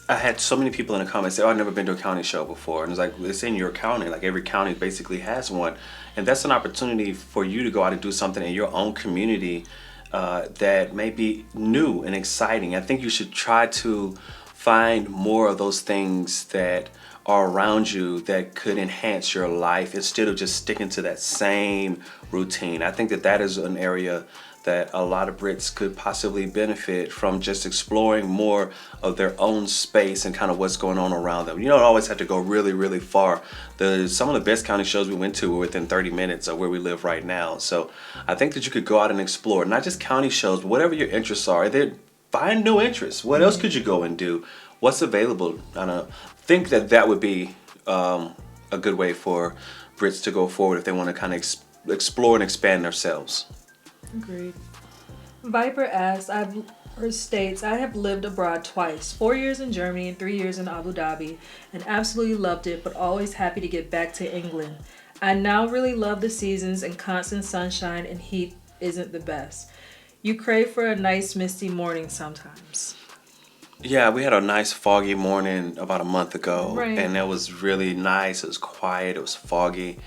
I had so many people in the comments say, oh, I've never been to a county show before. And it's like, it's in your county. Like every county basically has one. And that's an opportunity for you to go out and do something in your own community that may be new and exciting. I think you should try to find more of those things that are around you that could enhance your life instead of just sticking to that same routine. I think that is an area that a lot of Brits could possibly benefit from, just exploring more of their own space and kind of what's going on around them. You don't always have to go really, really far. Some of the best county shows we went to were within 30 minutes of where we live right now. So I think that you could go out and explore, not just county shows, but whatever your interests are. Find new interests. What else could you go and do? What's available? I think that would be a good way for Brits to go forward if they want to kind of explore and expand themselves. Agreed. Viper asks, states, I have lived abroad twice, 4 years in Germany and 3 years in Abu Dhabi, and absolutely loved it, but always happy to get back to England. I now really love the seasons, and constant sunshine and heat isn't the best. You crave for a nice misty morning sometimes. Yeah, we had a nice foggy morning about a month ago, right. And it was really nice. It was quiet, it was foggy.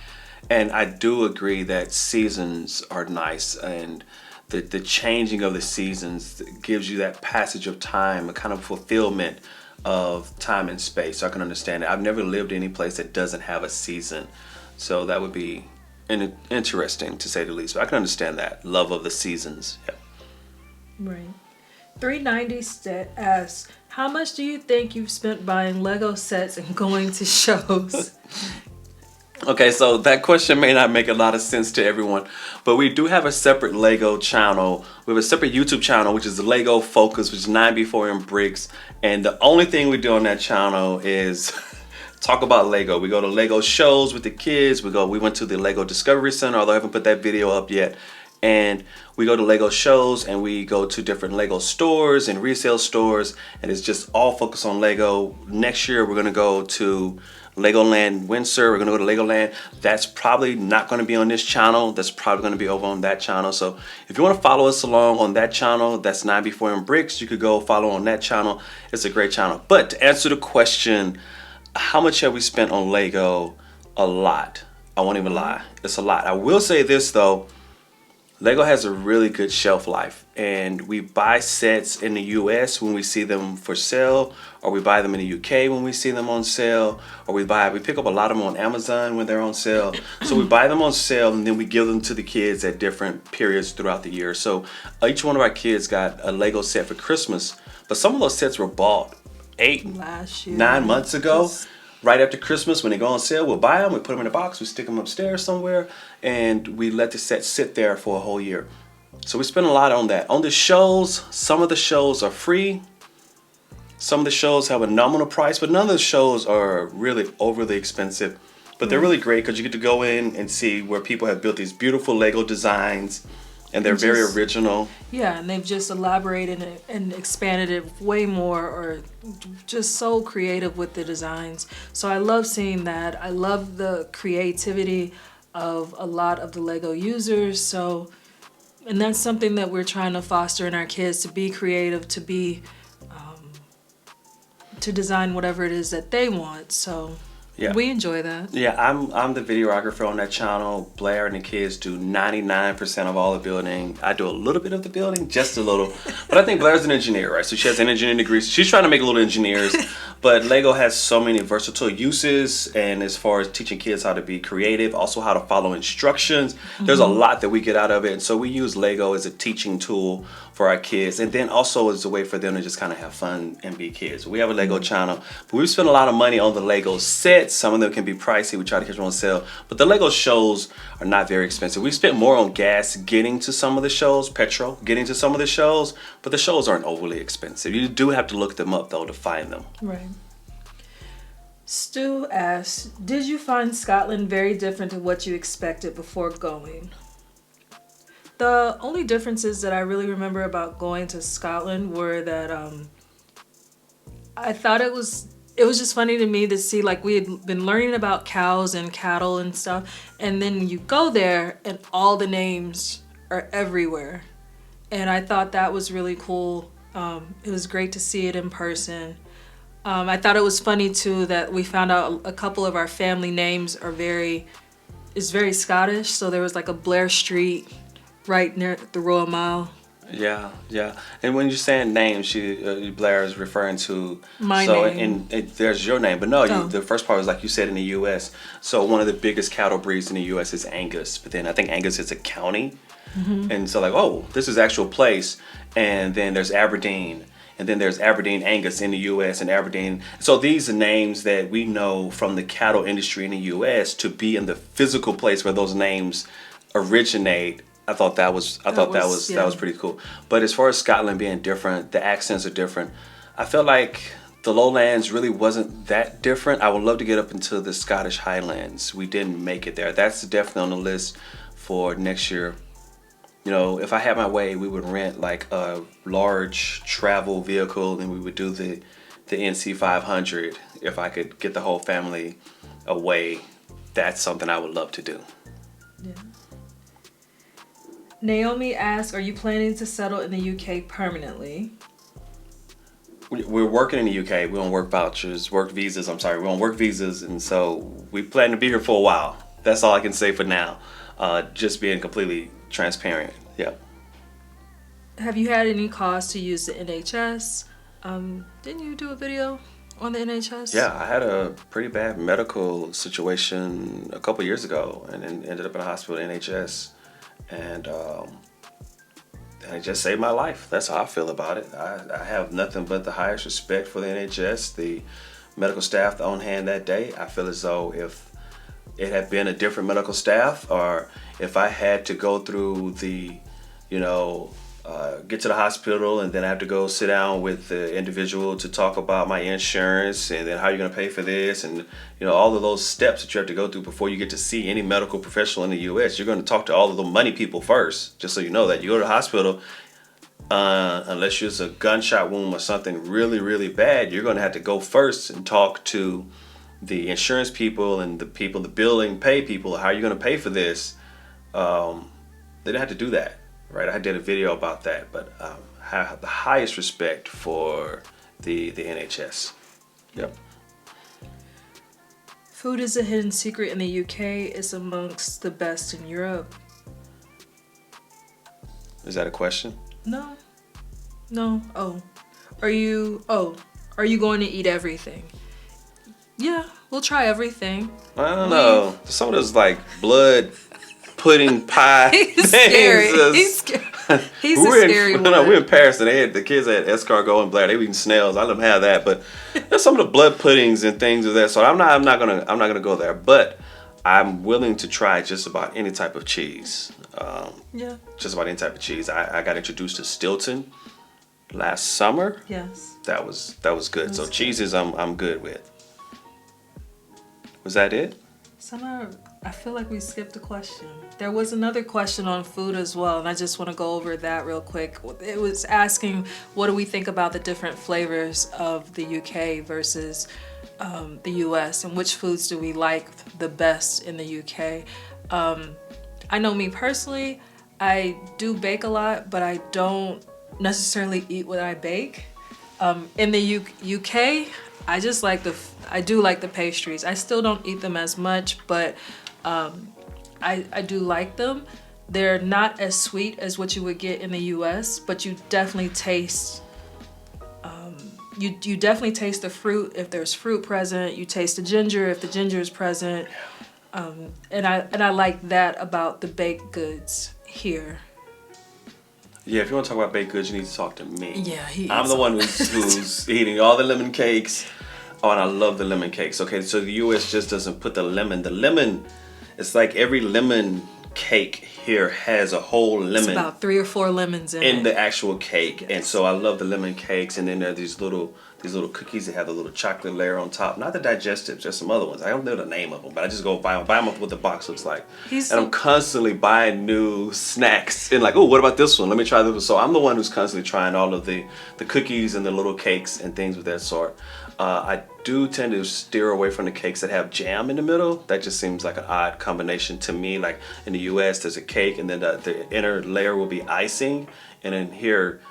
And I do agree that seasons are nice, and the changing of the seasons gives you that passage of time, a kind of fulfillment of time and space. So I can understand it. I've never lived any place that doesn't have a season. So that would be interesting, to say the least. But I can understand that. Love of the seasons. Yeah. Right. 390 asks, how much do you think you've spent buying Lego sets and going to shows? Okay, so that question may not make a lot of sense to everyone, but we do have a separate Lego channel. We have a separate YouTube channel, which is the Lego Focus, which is 9B4 and Bricks. And the only thing we do on that channel is talk about Lego. We go to Lego shows with the kids. We went to the Lego Discovery Center, although I haven't put that video up yet. And we go to Lego shows, and we go to different Lego stores and resale stores, and it's just all focused on Lego. Next year, we're gonna go to Legoland Windsor. We're gonna go to Legoland. That's probably not gonna be on this channel. That's probably gonna be over on that channel. So if you wanna follow us along on that channel, that's 9B4 and Bricks, you could go follow on that channel. It's a great channel. But to answer the question, how much have we spent on Lego? A lot. I won't even lie. It's a lot. I will say this though, Lego has a really good shelf life, and we buy sets in the US when we see them for sale, or we buy them in the UK when we see them on sale, or we pick up a lot of them on Amazon when they're on sale. So we buy them on sale, and then we give them to the kids at different periods throughout the year. So each one of our kids got a Lego set for Christmas, but some of those sets were bought 9 months ago. right after Christmas, when they go on sale, we'll buy them, we put them in a box, we stick them upstairs somewhere, and we let the set sit there for a whole year. So we spend a lot on that. On the shows, some of the shows are free. Some of the shows have a nominal price, but none of the shows are really overly expensive. But they're really great because you get to go in and see where people have built these beautiful Lego designs, and they're very original. Yeah, and they've just elaborated it and expanded it way more, or just so creative with the designs. So I love seeing that. I love the creativity of a lot of the Lego users. So, and that's something that we're trying to foster in our kids, to be creative, to be, to design whatever it is that they want. So Yeah. we enjoy that. Yeah, I'm the videographer on that channel. Blair and the kids do 99% of all the building. I do a little bit of the building, just a little. But I think Blair's an engineer, right? So she has an engineering degree. So she's trying to make little engineers. But Lego has so many versatile uses, and as far as teaching kids how to be creative, also how to follow instructions, there's a lot that we get out of it. And so we use Lego as a teaching tool for our kids, and then also as a way for them to just kind of have fun and be kids. We have a Lego channel, but we spend a lot of money on the Lego sets. Some of them can be pricey. We try to catch them on sale, but the Lego shows are not very expensive. We spent more on gas getting to some of the shows, petrol getting to some of the shows, but the shows aren't overly expensive. You do have to look them up though to find them. Right. Stu asks, did you find Scotland very different to what you expected before going? The only differences that I really remember about going to Scotland were that I thought it was just funny to me to see, like, we had been learning about cows and cattle and stuff, and then you go there and all the names are everywhere. And I thought that was really cool. It was great to see it in person. I thought it was funny too that we found out a couple of our family names is very Scottish. So there was like a Blair Street right near the Royal Mile. Yeah. And when you're saying names, Blair is referring to my name. And there's your name, but no, the first part was like you said in the U.S. So one of the biggest cattle breeds in the U.S. is Angus, but then I think Angus is a county, and so like, oh, this is actual place, and then there's Aberdeen. And then there's Aberdeen Angus in the U.S. and Aberdeen. So these are names that we know from the cattle industry in the U.S. to be in the physical place where those names originate. I thought that was pretty cool. But as far as Scotland being different, the accents are different. I felt like the Lowlands really wasn't that different. I would love to get up into the Scottish Highlands. We didn't make it there. That's definitely on the list for next year. You know, if I had my way, we would rent like a large travel vehicle and we would do the NC 500. If I could get the whole family away, that's something I would love to do. Yeah. Naomi asks, are you planning to settle in the UK permanently? We're working in the UK. We don't work vouchers, work visas. I'm sorry, we don't work visas, and so we plan to be here for a while. That's all I can say for now. Just being completely transparent. Yeah. Have you had any cause to use the NHS? Didn't you do a video on the NHS? Yeah, I had a pretty bad medical situation a couple years ago, and then ended up in a hospital at NHS, and it just saved my life. That's how I feel about it. I have nothing but the highest respect for the NHS, the medical staff on hand that day. I feel as though if it had been a different medical staff, or if I had to go through the, get to the hospital and then I have to go sit down with the individual to talk about my insurance and then how you're going to pay for this, and all of those steps that you have to go through before you get to see any medical professional in the U.S. You're going to talk to all of the money people first, just so you know that. You go to the hospital, unless it's a gunshot wound or something really, really bad, you're going to have to go first and talk to the insurance people and the people, the billing, pay people. How are you going to pay for this? They didn't have to do that, right? I did a video about that, but I have the highest respect for the NHS. Yep. Food is a hidden secret in the UK. It's amongst the best in Europe. Is that a question? No. Oh. Are you going to eat everything? Yeah, we'll try everything. I don't know. Some of those like blood pudding pie. He's things. scary. He's scary. He's a scary one. No, we're in Paris and the kids had escargot and Blair. They were eating snails. I let them have that, but there's some of the blood puddings and things of that. So I'm not gonna go there, but I'm willing to try just about any type of cheese. Yeah. Just about any type of cheese. I got introduced to Stilton last summer. Yes. That was good. So cheeses I'm good with. Was that it? Somehow I feel like we skipped a question. There was another question on food as well, and I just want to go over that real quick. It was asking, what do we think about the different flavors of the UK versus the US, and which foods do we like the best in the UK? I know me personally, I do bake a lot, but I don't necessarily eat what I bake. In the UK, I just like I do like the pastries. I still don't eat them as much, but I do like them. They're not as sweet as what you would get in the US, but you definitely taste you definitely taste the fruit if there's fruit present. You taste the ginger if the ginger is present. And I like that about the baked goods here. Yeah, if you want to talk about baked goods, you need to talk to me. Yeah, I'm the one who's eating all the lemon cakes. Oh, and I love the lemon cakes. Okay, so the US just doesn't put the lemon. The lemon, it's like every lemon cake here has a whole lemon. It's about 3 or 4 lemons in the actual cake. Yes. And so I love the lemon cakes, and then there are these little cookies that have a little chocolate layer on top. Not the digestives, there's some other ones. I don't know the name of them, but I just go buy them up what the box looks like. I'm constantly buying new snacks and like, oh, what about this one? Let me try this one. So I'm the one who's constantly trying all of the cookies and the little cakes and things of that sort. I do tend to steer away from the cakes that have jam in the middle. That just seems like an odd combination to me. Like in the US, there's a cake and then the inner layer will be icing. And then here,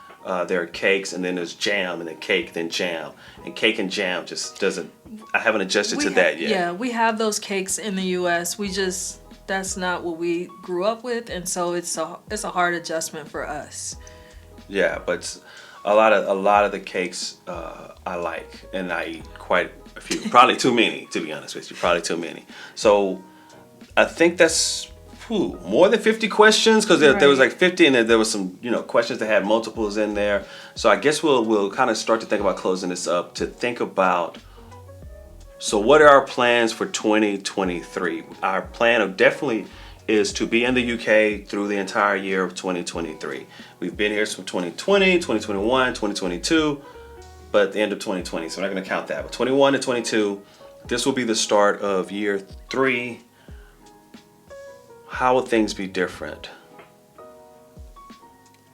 there are cakes and then there's jam and then cake, then jam. And cake and jam just doesn't, I haven't adjusted to that yet. Yeah, we have those cakes in the US. That's not what we grew up with. And so it's a hard adjustment for us. Yeah, but a lot of the cakes I like, and I eat quite a few. Probably too many, to be honest with you. Probably too many. So I think that's more than 50 questions, because there was like 50, and then there was some questions that had multiples in there. So I guess we'll kind of start to think about closing this up, to think about, so what are our plans for 2023? Our plan definitely is to be in the UK through the entire year of 2023. We've been here from 2020, 2021, 2022, but the end of 2020, so we're not going to count that. But 21 to 22, this will be the start of year 3. How will things be different?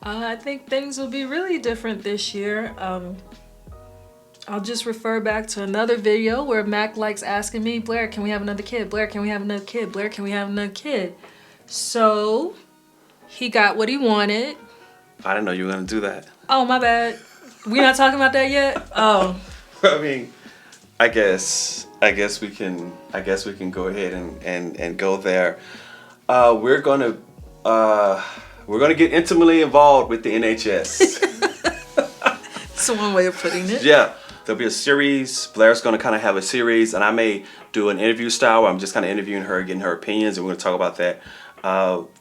I think things will be really different this year. I'll just refer back to another video where Mac likes asking me, Blair, can we have another kid? Blair, can we have another kid? Blair, can we have another kid? So he got what he wanted. I didn't know you were going to do that. Oh, my bad. We're not talking about that yet? Oh. I mean, I guess we can go ahead and go there. We're gonna get intimately involved with the NHS. That's one way of putting it. Yeah, there'll be a series. Blair's gonna kind of have a series, and I may do an interview style where I'm just kind of interviewing her, getting her opinions, and we're gonna talk about that.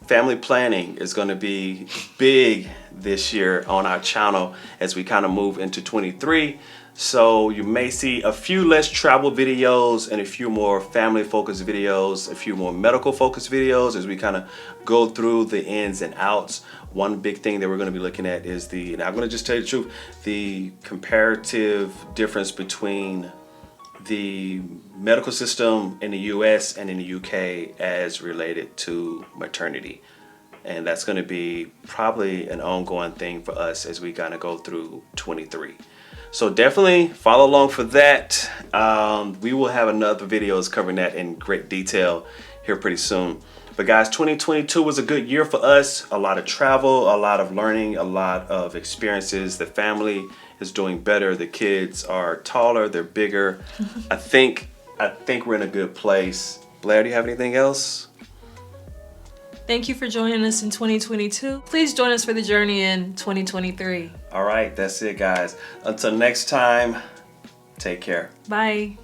Family planning is gonna be big this year on our channel as we kind of move into 23. So you may see a few less travel videos and a few more family focused videos, a few more medical focused videos as we kind of go through the ins and outs. One big thing that we're going to be looking at is and I'm going to just tell you the truth, the comparative difference between the medical system in the US and in the UK as related to maternity. And that's going to be probably an ongoing thing for us as we kind of go through 23. So definitely follow along for that. We will have another videos covering that in great detail here pretty soon. But guys, 2022 was a good year for us. A lot of travel, a lot of learning, a lot of experiences. The family is doing better. The kids are taller, they're bigger. I think we're in a good place. Blair, do you have anything else? Thank you for joining us in 2022. Please join us for the journey in 2023. All right, that's it, guys. Until next time, take care. Bye.